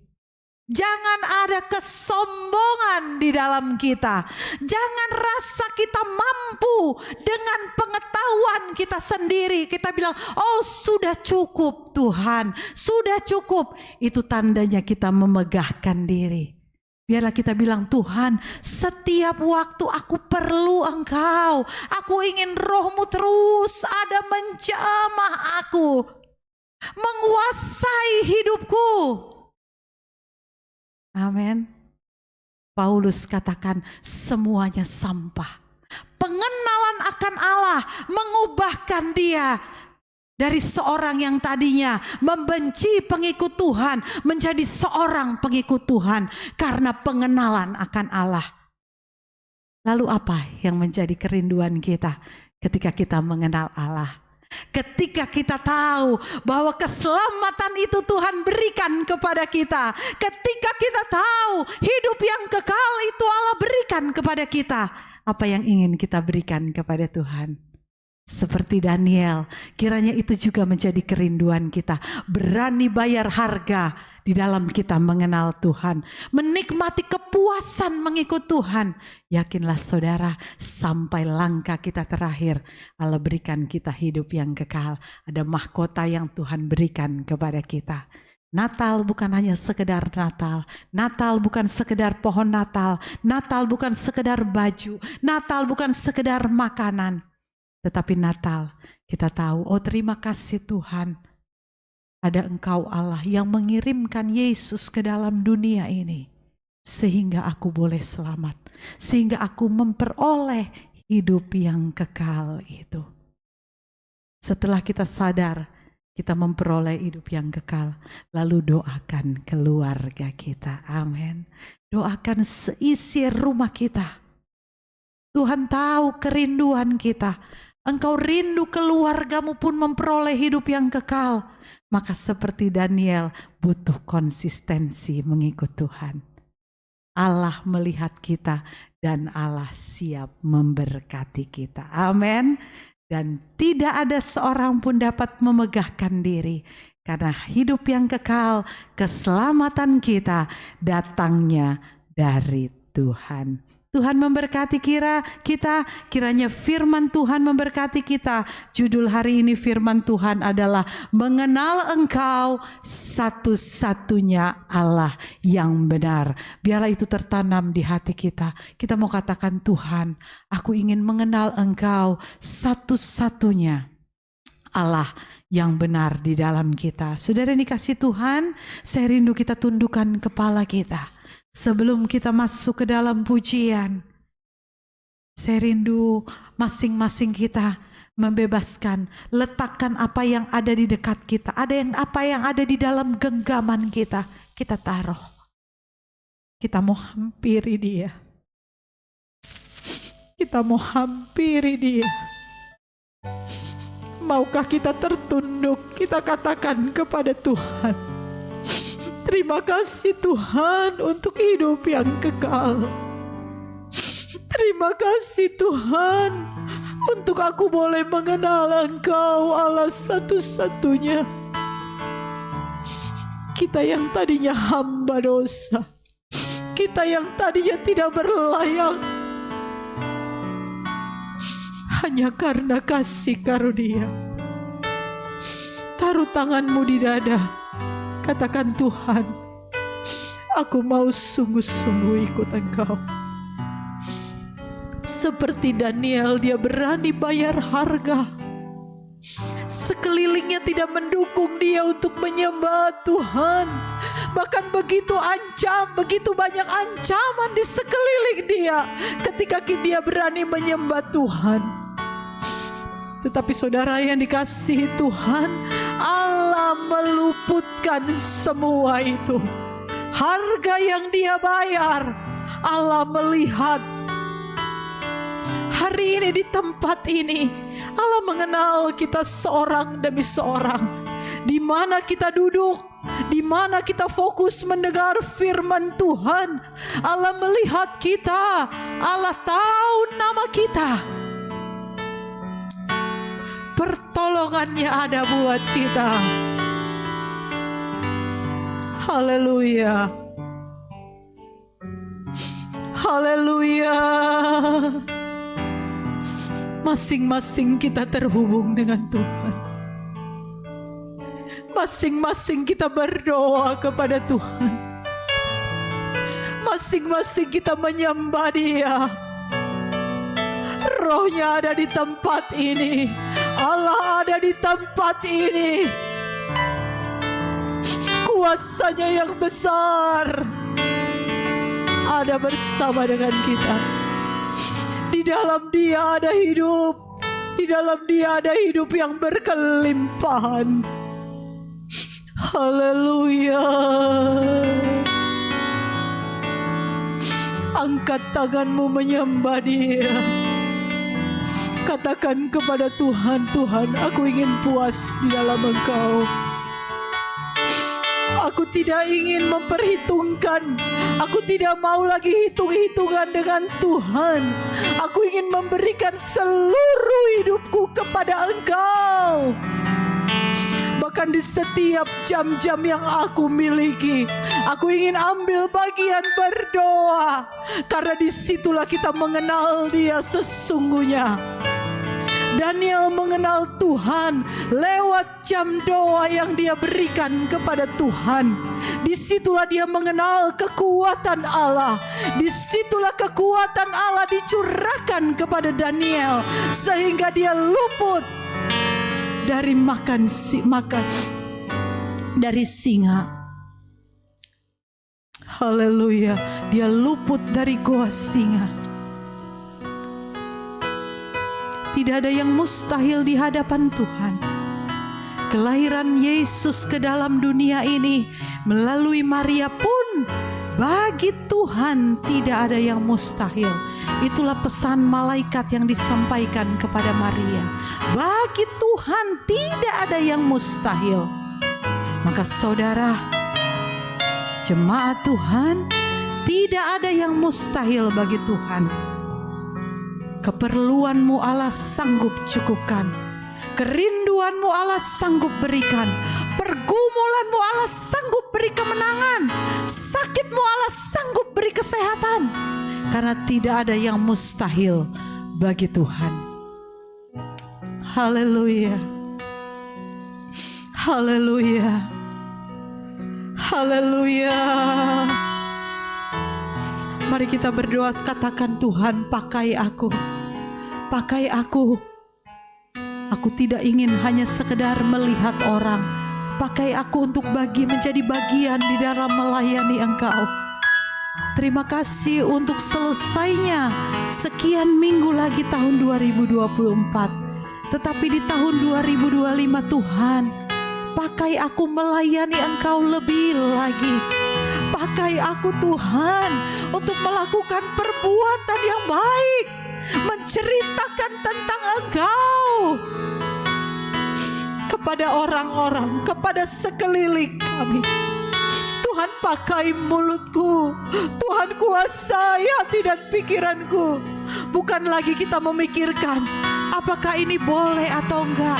Jangan ada kesombongan di dalam kita. Jangan rasa kita mampu dengan pengetahuan kita sendiri. Kita bilang, oh sudah cukup Tuhan, sudah cukup. Itu tandanya kita memegahkan diri. Biarlah kita bilang, Tuhan, setiap waktu aku perlu Engkau. Aku ingin Roh-Mu terus ada menjamah aku, menguasai hidupku. Amin. Paulus katakan semuanya sampah. Pengenalan akan Allah mengubahkan dia dari seorang yang tadinya membenci pengikut Tuhan menjadi seorang pengikut Tuhan karena pengenalan akan Allah. Lalu apa yang menjadi kerinduan kita ketika kita mengenal Allah? Ketika kita tahu bahwa keselamatan itu Tuhan berikan kepada kita. Ketika kita tahu hidup yang kekal itu Allah berikan kepada kita. Apa yang ingin kita berikan kepada Tuhan? Seperti Daniel, kiranya itu juga menjadi kerinduan kita. Berani bayar harga di dalam kita mengenal Tuhan. Menikmati kepuasan mengikut Tuhan. Yakinlah saudara, sampai langkah kita terakhir, Allah berikan kita hidup yang kekal. Ada mahkota yang Tuhan berikan kepada kita. Natal bukan hanya sekedar Natal. Natal bukan sekedar pohon Natal. Natal bukan sekedar baju. Natal bukan sekedar makanan. Tetapi Natal kita tahu, oh terima kasih Tuhan. Ada Engkau Allah yang mengirimkan Yesus ke dalam dunia ini. Sehingga aku boleh selamat. Sehingga aku memperoleh hidup yang kekal itu. Setelah kita sadar, kita memperoleh hidup yang kekal. Lalu doakan keluarga kita. Amin. Doakan seisi rumah kita. Tuhan tahu kerinduan kita. Engkau rindu keluargamu pun memperoleh hidup yang kekal. Maka seperti Daniel butuh konsistensi mengikut Tuhan. Allah melihat kita dan Allah siap memberkati kita. Amin. dan tidak ada seorang pun dapat memegahkan diri. Karena hidup yang kekal, keselamatan kita datangnya dari Tuhan. Tuhan memberkati kita, kiranya firman Tuhan memberkati kita. Judul hari ini firman Tuhan adalah mengenal Engkau satu-satunya Allah yang benar. Biarlah itu tertanam di hati kita. Kita mau katakan, Tuhan, aku ingin mengenal Engkau satu-satunya Allah yang benar di dalam kita. Saudara yang dikasihi Tuhan, saya rindu kita tundukkan kepala kita. Sebelum kita masuk ke dalam pujian, saya rindu masing-masing kita membebaskan, letakkan apa yang ada di dekat kita, apa yang ada di dalam genggaman kita taruh. Kita mau hampiri Dia. Kita mau hampiri Dia. Maukah kita tertunduk, kita katakan kepada Tuhan, terima kasih Tuhan untuk hidup yang kekal. Terima kasih Tuhan untuk aku boleh mengenal Engkau Allah satu-satunya. Kita yang tadinya hamba dosa, kita yang tadinya tidak berlayak, hanya karena kasih karunia. Taruh tanganmu di dada, katakan, Tuhan, aku mau sungguh-sungguh ikut Engkau. Seperti Daniel, dia berani bayar harga. Sekelilingnya tidak mendukung dia untuk menyembah Tuhan. Bahkan begitu banyak ancaman di sekeliling dia ketika dia berani menyembah Tuhan. Tetapi saudara yang dikasihi Tuhan, Allah meluputkan semua itu. Harga yang dia bayar, Allah melihat. Hari ini di tempat ini, Allah mengenal kita seorang demi seorang. Di mana kita duduk, di mana kita fokus mendengar firman Tuhan, Allah melihat kita. Allah tahu nama kita. Pertolongannya ada buat kita. Haleluya. Haleluya. Masing-masing kita terhubung dengan Tuhan. Masing-masing kita berdoa kepada Tuhan. Masing-masing kita menyembah Dia. Rohnya ada di tempat ini. Allah ada di tempat ini. Kuasanya yang besar ada bersama dengan kita. Di dalam Dia ada hidup. Di dalam Dia ada hidup yang berkelimpahan. Haleluya. Angkat tanganmu menyembah Dia. Katakan kepada Tuhan, Tuhan, aku ingin puas di dalam Engkau. Aku tidak ingin memperhitungkan. Aku tidak mau lagi hitung-hitungan dengan Tuhan. Aku ingin memberikan seluruh hidupku kepada Engkau. Bahkan di setiap jam-jam yang aku miliki, aku ingin ambil bagian berdoa. Karena disitulah kita mengenal Dia sesungguhnya. Daniel mengenal Tuhan lewat jam doa yang dia berikan kepada Tuhan. Disitulah dia mengenal kekuatan Allah. Disitulah kekuatan Allah dicurahkan kepada Daniel, sehingga dia luput dari makan dari singa. Haleluya, dia luput dari goa singa. Tidak ada yang mustahil di hadapan Tuhan. Kelahiran Yesus ke dalam dunia ini melalui Maria pun bagi Tuhan tidak ada yang mustahil. Itulah pesan malaikat yang disampaikan kepada Maria. Bagi Tuhan tidak ada yang mustahil. Maka saudara, jemaat Tuhan, tidak ada yang mustahil bagi Tuhan. Keperluanmu Allah sanggup cukupkan. Kerinduanmu Allah sanggup berikan. Pergumulanmu Allah sanggup beri kemenangan. Sakitmu Allah sanggup beri kesehatan. Karena tidak ada yang mustahil bagi Tuhan. Haleluya. Haleluya. Haleluya. Mari kita berdoa, katakan, Tuhan pakai aku. Pakai aku. Aku tidak ingin hanya sekedar melihat orang. Pakai aku untuk menjadi bagian di dalam melayani Engkau. Terima kasih untuk selesainya sekian minggu lagi tahun 2024. Tetapi di tahun 2025 Tuhan, pakai aku melayani Engkau lebih lagi. Pakai aku Tuhan untuk melakukan perbuatan yang baik, menceritakan tentang Engkau kepada orang-orang, kepada sekeliling kami. Tuhan pakai mulutku, Tuhan kuasai hati dan pikiranku. Bukan lagi kita memikirkan apakah ini boleh atau enggak,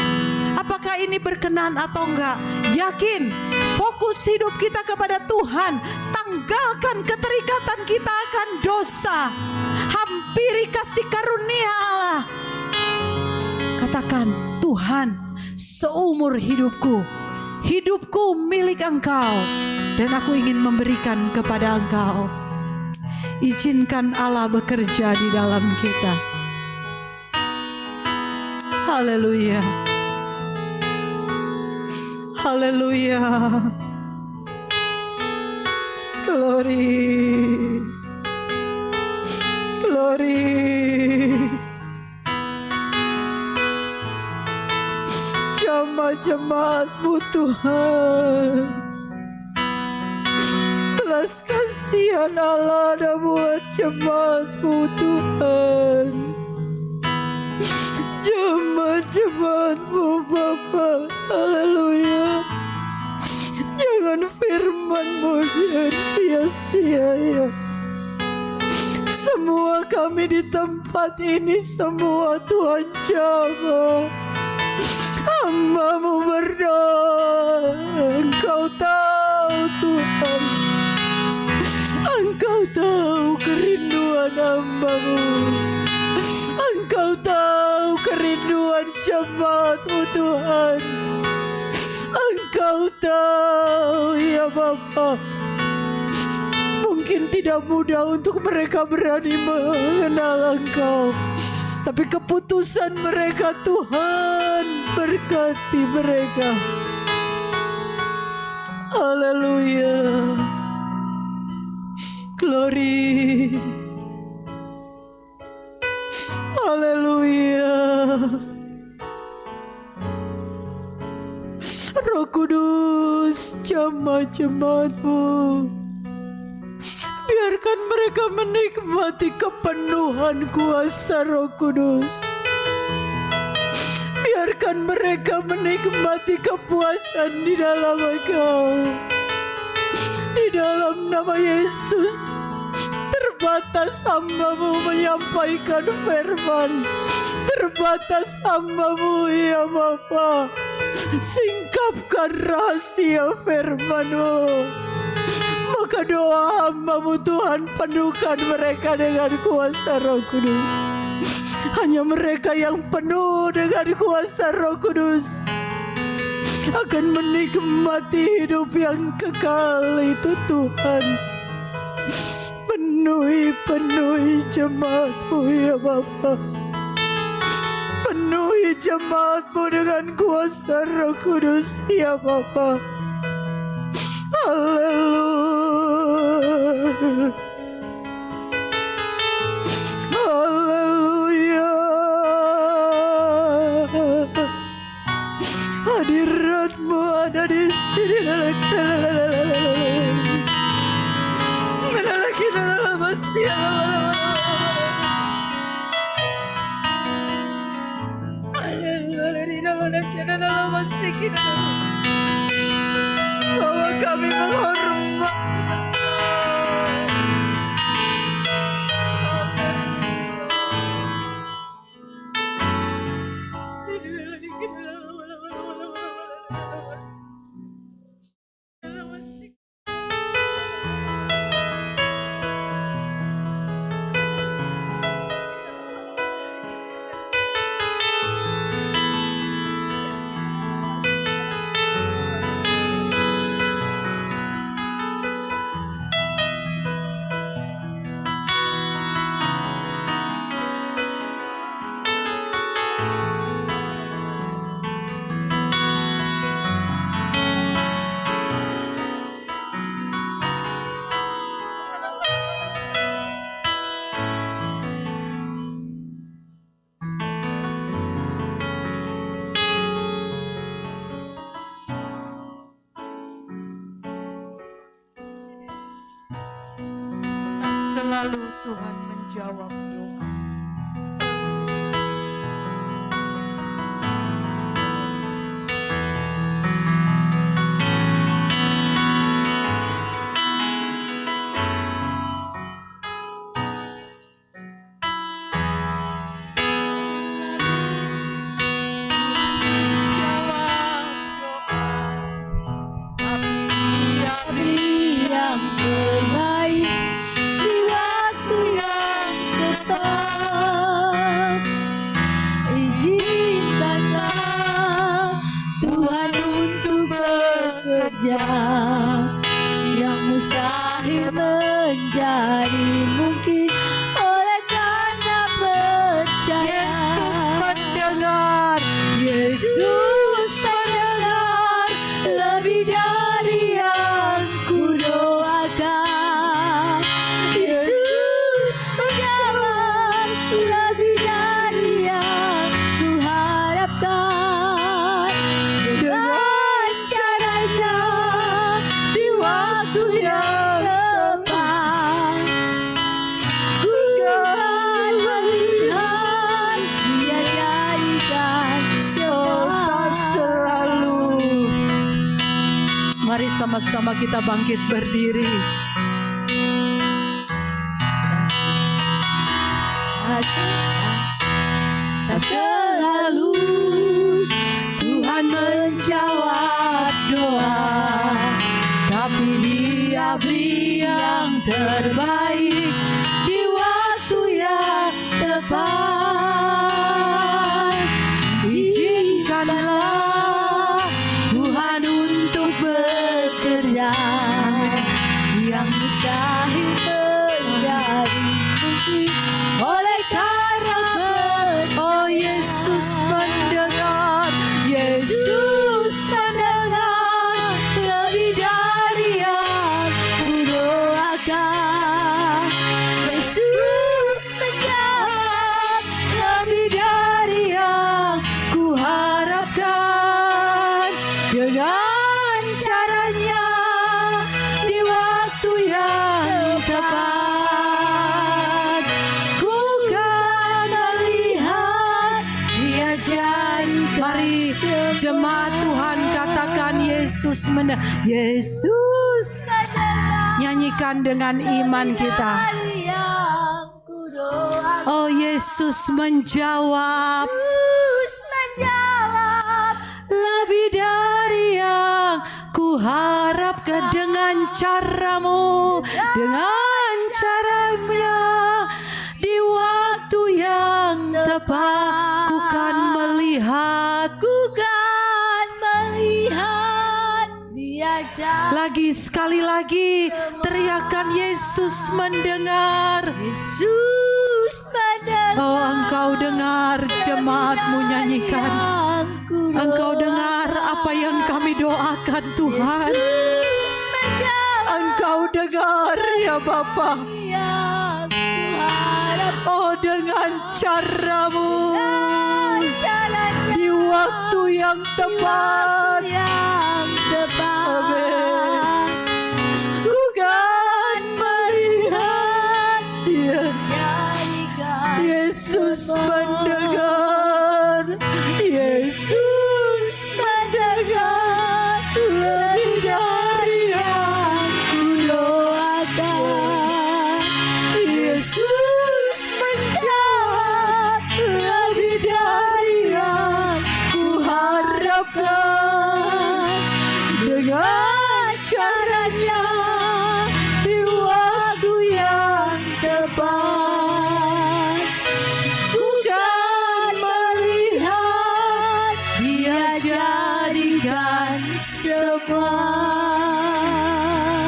apakah ini berkenan atau enggak. Yakin, fokus hidup kita kepada Tuhan. Tanggalkan keterikatan kita akan dosa. Hampiri kasih karunia Allah. Katakan, Tuhan, seumur hidupku milik Engkau, dan aku ingin memberikan kepada Engkau. Izinkan Allah bekerja di dalam kita. Haleluya. Haleluya. Glory. Glory. Jemaat-jemaat-Mu Tuhan, belas kasihan Allah ada buat jemaat-Mu Tuhan. Jemaat-jemaat-Mu Bapa, haleluya. Jangan firman-Mu sia-sia ya. Semua kami di tempat ini, semua Tuhan jamah. Hamba-Mu berdoa, Engkau tahu Tuhan, Engkau tahu kerinduan hamba-Mu, Engkau tahu kerinduan jemaat-Mu Tuhan, Engkau tahu ya Bapa. Mungkin tidak mudah untuk mereka berani mengenal Engkau, tapi keputusan mereka Tuhan berkati mereka. Haleluya. Glory. Haleluya. Roh Kudus, jemaat-jemaat-Mu, biarkan mereka menikmati kepenuhan kuasa Roh Kudus. Biarkan mereka menikmati kepuasan di dalam Engkau. Di dalam nama Yesus, terbatas hamba-Mu menyampaikan firman. Terbatas hamba-Mu ya Bapa. Singkapkan rahasia firman-Mu. Maka doa hamba-Mu Tuhan, penuhkan mereka dengan kuasa Roh Kudus. Hanya mereka yang penuh dengan kuasa Roh Kudus akan menikmati hidup yang kekal itu Tuhan. Penuhi jemaat-Mu ya Bapa. Penuhi jemaat-Mu dengan kuasa Roh Kudus ya Bapa. Haleluya. Haleluya. Hadirat-Mu ada di sini. Bahwa kami menghormat. selalu Tuhan menjawab doa. Yang mustahil menjadi mungkin oleh karena percaya. Yesus mendengar lebih dari yang ku doakan. Yesus menjawab lebih dari yang ku harapkan. Dengan caranya di waktu yang tepat, ku akan melihat Dia jadikan selalu. Mari sama-sama kita bangkit berdiri. Tak selalu Tuhan menjawab doa, tapi Dia beri yang terbaik di waktu yang tepat. Izinkanlah Tuhan untuk bekerja yang mustahil menjadi mungkin oleh karena Oh, Yesus mendengar. Yesus mendengar lebih dari yang ku doakan. Yesus menjawab lebih dari yang ku harapkan. Dengan caranya di waktu yang tepat, ku kan melihat Dia jadikan. Mari jemaat Tuhan katakan Yesus mendengar. Yesus mendengar nyanyikan dengan iman kita. dari yang ku doakan. Oh, Yesus menjawab Yesus menjawab lebih dari yang ku harapkan. Dengan caramu, dengan caranya di waktu yang tepat, ku kan melihat. Dia jadikan. Lagi sekali lagi teriakan Yesus mendengar. Yesus mendengar. Oh, Engkau dengar jemaatmu nyanyikan. Engkau dengar apa yang kami doakan Tuhan. Yesus menjawab Engkau dengar ya Bapa. yang ku harap. Oh, dengan caramu Caranya di waktu yang tepat. yang tepat. Amin. Ku kan melihat Dia. Jadikan Yesus mendengar. Yesus mendengar lebih dari yang ku doakan. Yesus menjawab lebih dari yang ku harapkan. Dengan caranya di waktu yang tepat, ku kan melihat Dia jadikan semua.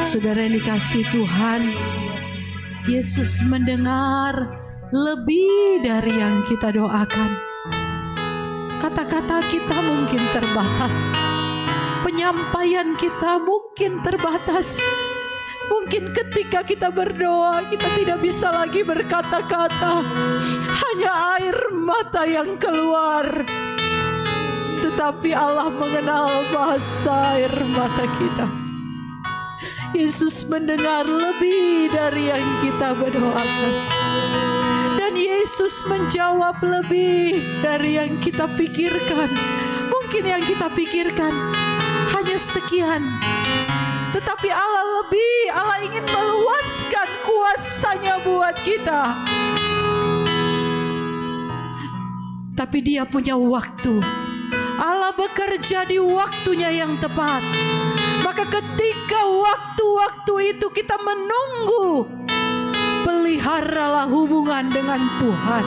Saudara yang dikasihi Tuhan, Yesus mendengar lebih dari yang kita doakan. Kata-kata kita mungkin terbatas, penyampaian kita mungkin terbatas. Mungkin ketika kita berdoa, kita tidak bisa lagi berkata-kata, hanya air mata yang keluar. Tetapi Allah mengenal bahasa air mata kita. Yesus mendengar lebih dari yang kita berdoakan. Dan Yesus menjawab lebih dari yang kita pikirkan. Mungkin yang kita pikirkan hanya sekian, tetapi Allah lebih. Allah ingin meluaskan kuasa-Nya buat kita. Tapi Dia punya waktu. Allah bekerja di waktunya yang tepat. Maka ketika waktu-waktu itu kita menunggu, peliharalah hubungan dengan Tuhan.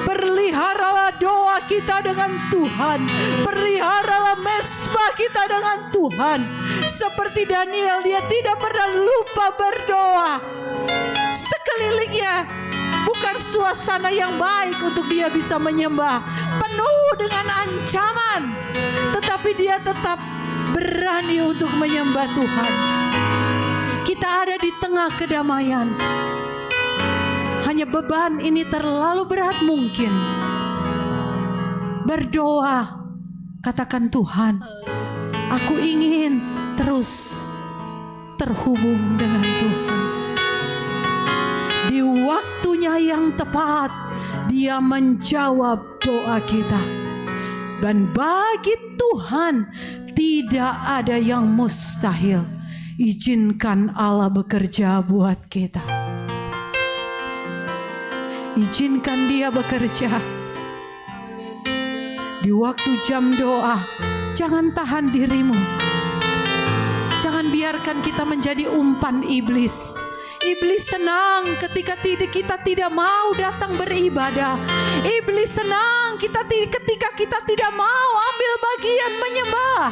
Peliharalah doa kita dengan Tuhan. Peliharalah mesbah kita dengan Tuhan. Seperti Daniel, dia tidak pernah lupa berdoa. Sekelilingnya bukan suasana yang baik untuk dia bisa menyembah, penuh dengan ancaman, tetapi dia tetap berani untuk menyembah Tuhan. Kita ada di tengah kedamaian. Hanya beban ini terlalu berat mungkin. Berdoa, katakan, Tuhan, aku ingin terus terhubung dengan Tuhan. Di waktunya yang tepat, Dia menjawab doa kita. Dan bagi Tuhan tidak ada yang mustahil. Izinkan Allah bekerja buat kita. Izinkan Dia bekerja. Di waktu jam doa, jangan tahan dirimu. Jangan biarkan kita menjadi umpan iblis. Iblis senang ketika kita tidak mau datang beribadah. Iblis senang ketika kita tidak mau ambil bagian menyembah.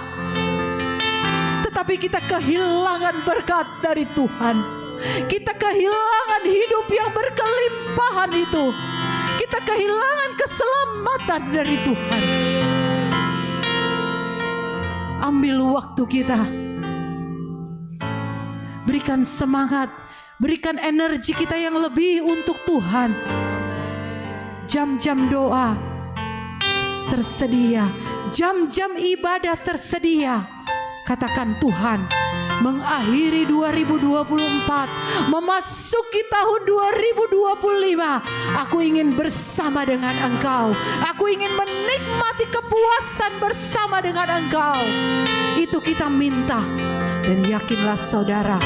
Tetapi kita kehilangan berkat dari Tuhan. Kita kehilangan hidup yang berkelimpahan itu. Kita kehilangan keselamatan dari Tuhan. Ambil waktu kita. Berikan semangat, berikan energi kita yang lebih untuk Tuhan. Jam-jam doa tersedia, jam-jam ibadah tersedia. Katakan, Tuhan, mengakhiri 2024, memasuki tahun 2025, aku ingin bersama dengan Engkau. Aku ingin menikmati kepuasan bersama dengan Engkau. Itu kita minta. Dan yakinlah saudara,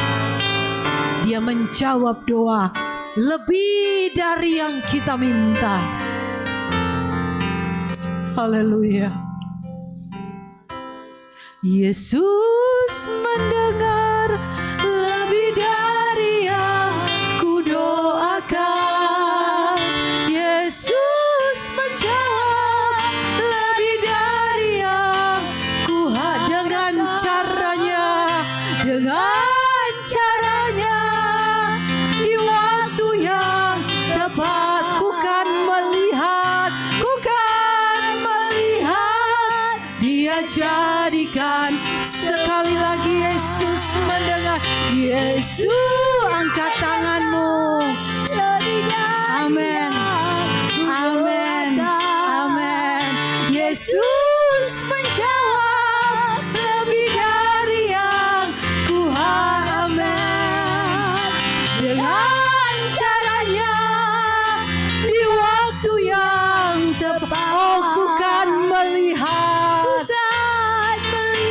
Dia menjawab doa lebih dari yang kita minta. Haleluya. Yesus mendengar lebih dari yang ku doakan. Yesus menjawab lebih dari yang ku dengan caranya. Dengan caranya di waktu yang tepat ku kan melihat. Dia jadikan. Sekali lagi Yesus mendengar. Yesus, angkat tanganmu. Amin. Amin. Amin. Yesus menjawab lebih dari yang ku harapkan. Dengan caranya di waktu yang tepat, oh, ku kan melihat.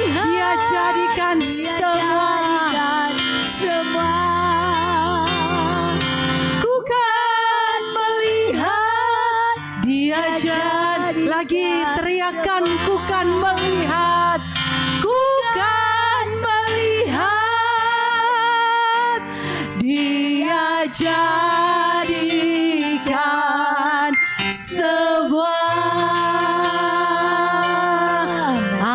Dia jadikan semua. Ku kan melihat. Dia jadi lagi teriakan, ku kan melihat. Ku kan melihat. Dia jadikan semua.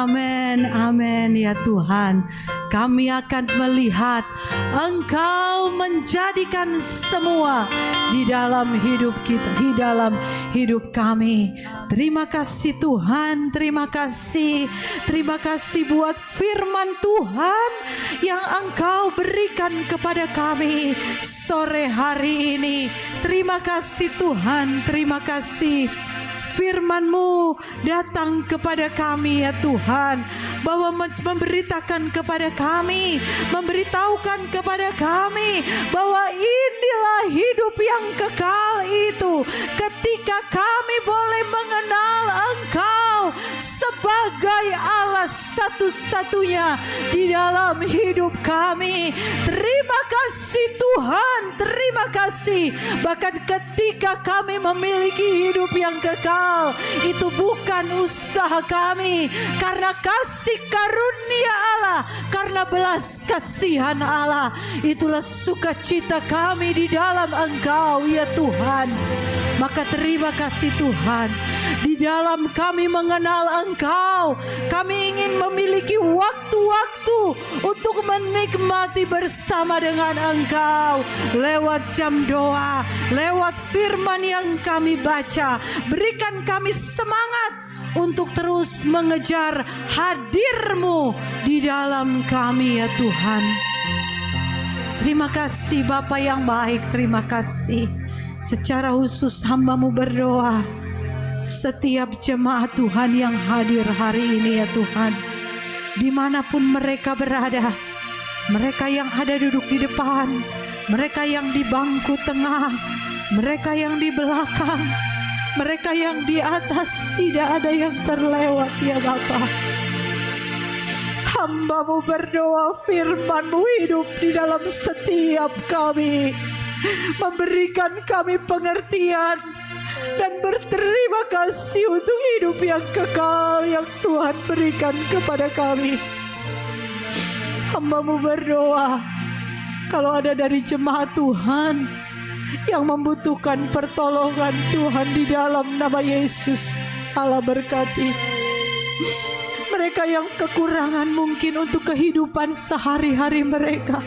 Amin, amin ya Tuhan. Kami akan melihat Engkau menjadikan semua di dalam hidup kita, di dalam hidup kami. Terima kasih Tuhan, terima kasih. Terima kasih buat firman Tuhan yang Engkau berikan kepada kami sore hari ini. Terima kasih Tuhan, terima kasih. firman-Mu datang kepada kami ya Tuhan, bahwa memberitakan kepada kami, memberitahukan kepada kami bahwa inilah hidup yang kekal itu ketika kami boleh mengenal Engkau sebagai Allah satu-satunya di dalam hidup kami. Terima kasih Tuhan, terima kasih. Bahkan ketika kami memiliki hidup yang kekal, itu bukan usaha kami, karena kasih karunia Allah, karena belas kasihan Allah. Itulah sukacita kami di dalam Engkau ya Tuhan. Maka terima kasih Tuhan, di dalam kami mengenal Engkau, kami ingin memiliki waktu-waktu untuk menikmati bersama dengan Engkau lewat jam doa, lewat firman yang kami baca. Berikan kami semangat untuk terus mengejar hadir-Mu di dalam kami ya Tuhan. Terima kasih Bapa yang baik, terima kasih. Secara khusus hamba-Mu berdoa setiap jemaat Tuhan yang hadir hari ini ya Tuhan, dimanapun mereka berada, mereka yang ada duduk di depan, mereka yang di bangku tengah, mereka yang di belakang, mereka yang di atas, tidak ada yang terlewat ya Bapa. Hamba-Mu berdoa firman-Mu hidup di dalam setiap kami, memberikan kami pengertian dan berterima kasih untuk hidup yang kekal yang Tuhan berikan kepada kami. Hamba-Mu berdoa, kalau ada dari jemaat Tuhan yang membutuhkan pertolongan Tuhan, di dalam nama Yesus, Allah berkati. Mereka yang kekurangan mungkin untuk kehidupan sehari-hari mereka,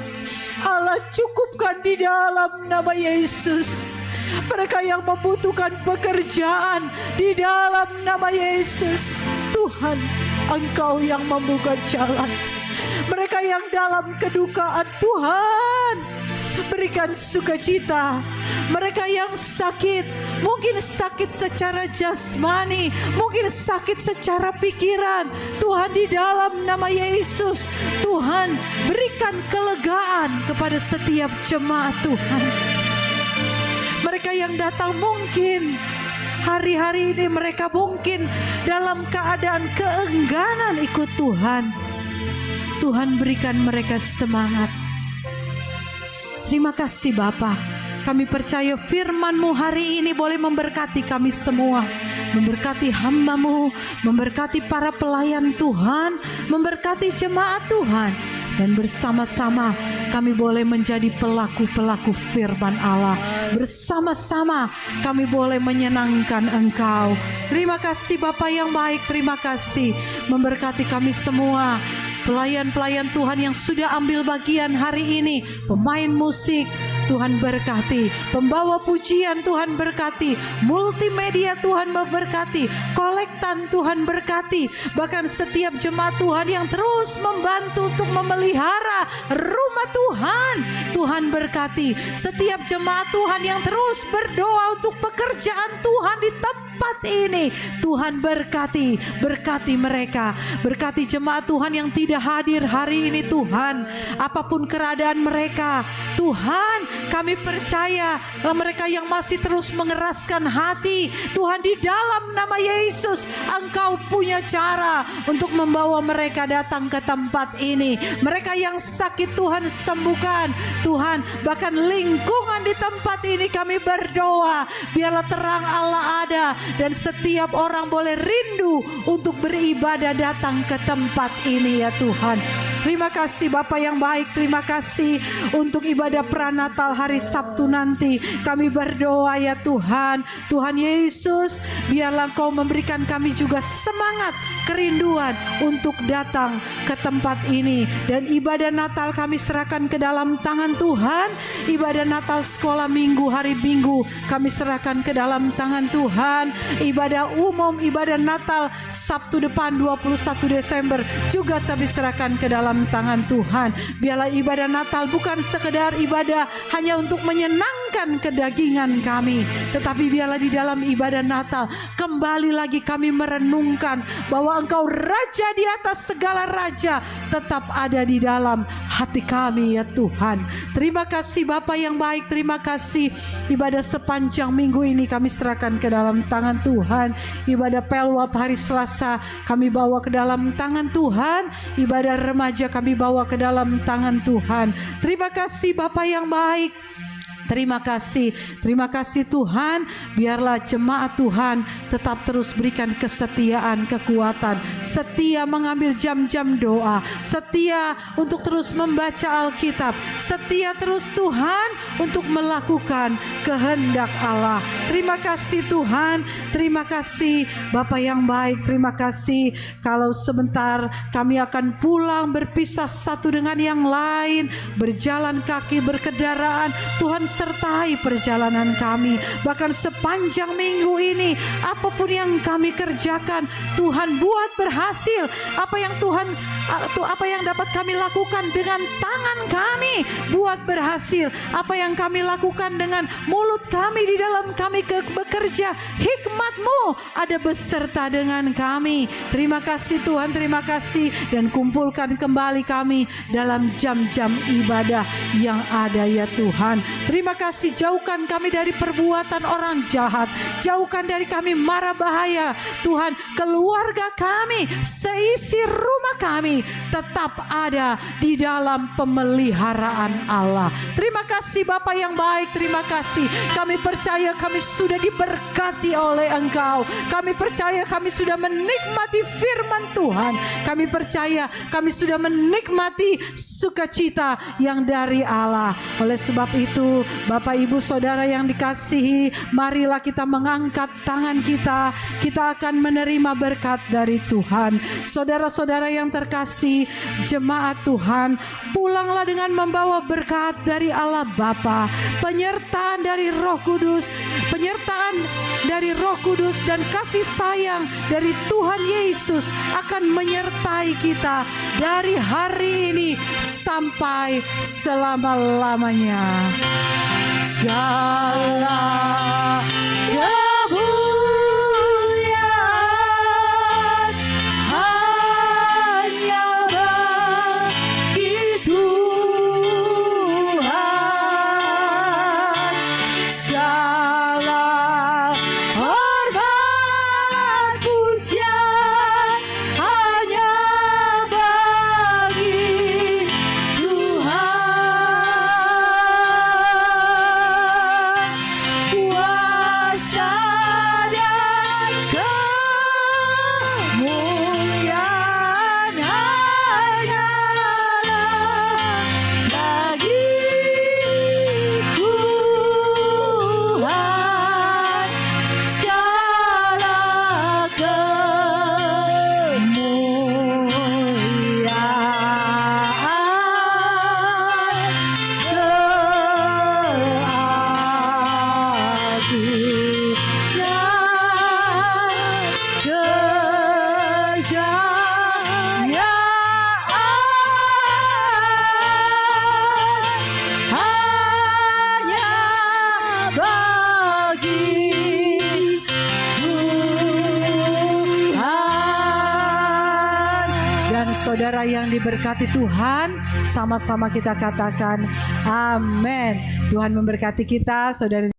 Allah cukupkan di dalam nama Yesus. Mereka yang membutuhkan pekerjaan, di dalam nama Yesus, Tuhan, Engkau yang membuka jalan. Mereka yang dalam kedukaan, Tuhan, berikan sukacita. Mereka yang sakit, mungkin sakit secara jasmani, mungkin sakit secara pikiran, Tuhan, di dalam nama Yesus, Tuhan, berikan kelegaan kepada setiap jemaat Tuhan. Mereka yang datang mungkin hari-hari ini mereka mungkin dalam keadaan keengganan ikut Tuhan, Tuhan berikan mereka semangat. Terima kasih Bapa. Kami percaya firman-Mu hari ini boleh memberkati kami semua, memberkati hamba-Mu, memberkati para pelayan Tuhan, memberkati jemaat Tuhan. Dan bersama-sama kami boleh menjadi pelaku-pelaku firman Allah. Bersama-sama kami boleh menyenangkan Engkau. Terima kasih Bapa yang baik, terima kasih memberkati kami semua. Pelayan-pelayan Tuhan yang sudah ambil bagian hari ini, pemain musik, Tuhan berkati, pembawa pujian Tuhan berkati, multimedia Tuhan memberkati, kolektan Tuhan berkati, bahkan setiap jemaat Tuhan yang terus membantu untuk memelihara rumah Tuhan, Tuhan berkati. Setiap jemaat Tuhan yang terus berdoa untuk pekerjaan Tuhan di tempat ini, Tuhan berkati, berkati mereka, berkati jemaat Tuhan yang tidak hadir hari ini Tuhan, apapun keadaan mereka, Tuhan, kami percaya mereka yang masih terus mengeraskan hati, Tuhan, di dalam nama Yesus, Engkau punya cara untuk membawa mereka datang ke tempat ini. Mereka yang sakit Tuhan sembuhkan, Tuhan, bahkan lingkungan di tempat ini kami berdoa, biarlah terang Allah ada dan setiap orang boleh rindu untuk beribadah datang ke tempat ini ya Tuhan. Terima kasih Bapa yang baik, terima kasih untuk ibadah pranatal hari Sabtu nanti. Kami berdoa ya Tuhan, Tuhan Yesus, biarlah Engkau memberikan kami juga semangat kerinduan untuk datang ke tempat ini. Dan ibadah Natal kami serahkan ke dalam tangan Tuhan. Ibadah Natal sekolah minggu, hari Minggu kami serahkan ke dalam tangan Tuhan. Ibadah umum, ibadah Natal Sabtu depan 21 Desember juga kami serahkan ke dalam tangan Tuhan. Biarlah ibadah Natal bukan sekedar ibadah hanya untuk menyenangkan kedagingan kami, tetapi biarlah di dalam ibadah Natal kembali lagi kami merenungkan bahwa Engkau Raja di atas segala raja tetap ada di dalam hati kami ya Tuhan. Terima kasih Bapa yang baik, terima kasih ibadah sepanjang minggu ini kami serahkan ke dalam tangan Tuhan. Ibadah pelwap hari Selasa kami bawa ke dalam tangan Tuhan. Ibadah remaja kami bawa ke dalam tangan Tuhan. Terima kasih Bapa yang baik. Terima kasih Tuhan. Biarlah jemaat Tuhan tetap terus berikan kesetiaan, kekuatan, setia mengambil jam-jam doa, setia untuk terus membaca Alkitab, setia terus Tuhan untuk melakukan kehendak Allah. Terima kasih Tuhan, terima kasih Bapa yang baik, terima kasih. Kalau sebentar kami akan pulang berpisah satu dengan yang lain, berjalan kaki, berkendaraan, Tuhan sertai perjalanan kami. Bahkan sepanjang minggu ini, apapun yang kami kerjakan, Tuhan buat berhasil. Apa yang dapat kami lakukan dengan tangan kami, buat berhasil. Apa yang kami lakukan dengan mulut kami, di dalam kami bekerja, hikmat-Mu ada beserta dengan kami. Terima kasih Tuhan, terima kasih. Dan kumpulkan kembali kami dalam jam-jam ibadah yang ada ya Tuhan. Terima kasih, jauhkan kami dari perbuatan orang jahat, jauhkan dari kami mara bahaya. Tuhan, keluarga kami, seisi rumah kami tetap ada di dalam pemeliharaan Allah. Terima kasih Bapa yang baik, terima kasih. Kami percaya kami sudah diberkati oleh Engkau. Kami percaya kami sudah menikmati firman Tuhan. Kami percaya kami sudah menikmati sukacita yang dari Allah. Oleh sebab itu, Bapak Ibu Saudara yang dikasihi, marilah kita mengangkat tangan kita. Kita akan menerima berkat dari Tuhan. Saudara-saudara yang terkasih, jemaat Tuhan, pulanglah dengan membawa berkat dari Allah Bapa, penyertaan dari Roh Kudus, dan kasih sayang dari Tuhan Yesus akan menyertai kita dari hari ini sampai selama-lamanya. Segala kemuliaan hanya bagi Tuhan. Segala hormat pujian hanya bagi Tuhan. Kuasa dan kemuliaan hanyalah bagi Tuhan. Segala keagungan, kejayaan hanya bagi Tuhan. Dan saudara yang diberkati Tuhan, sama-sama kita katakan amin. Tuhan memberkati kita, saudara.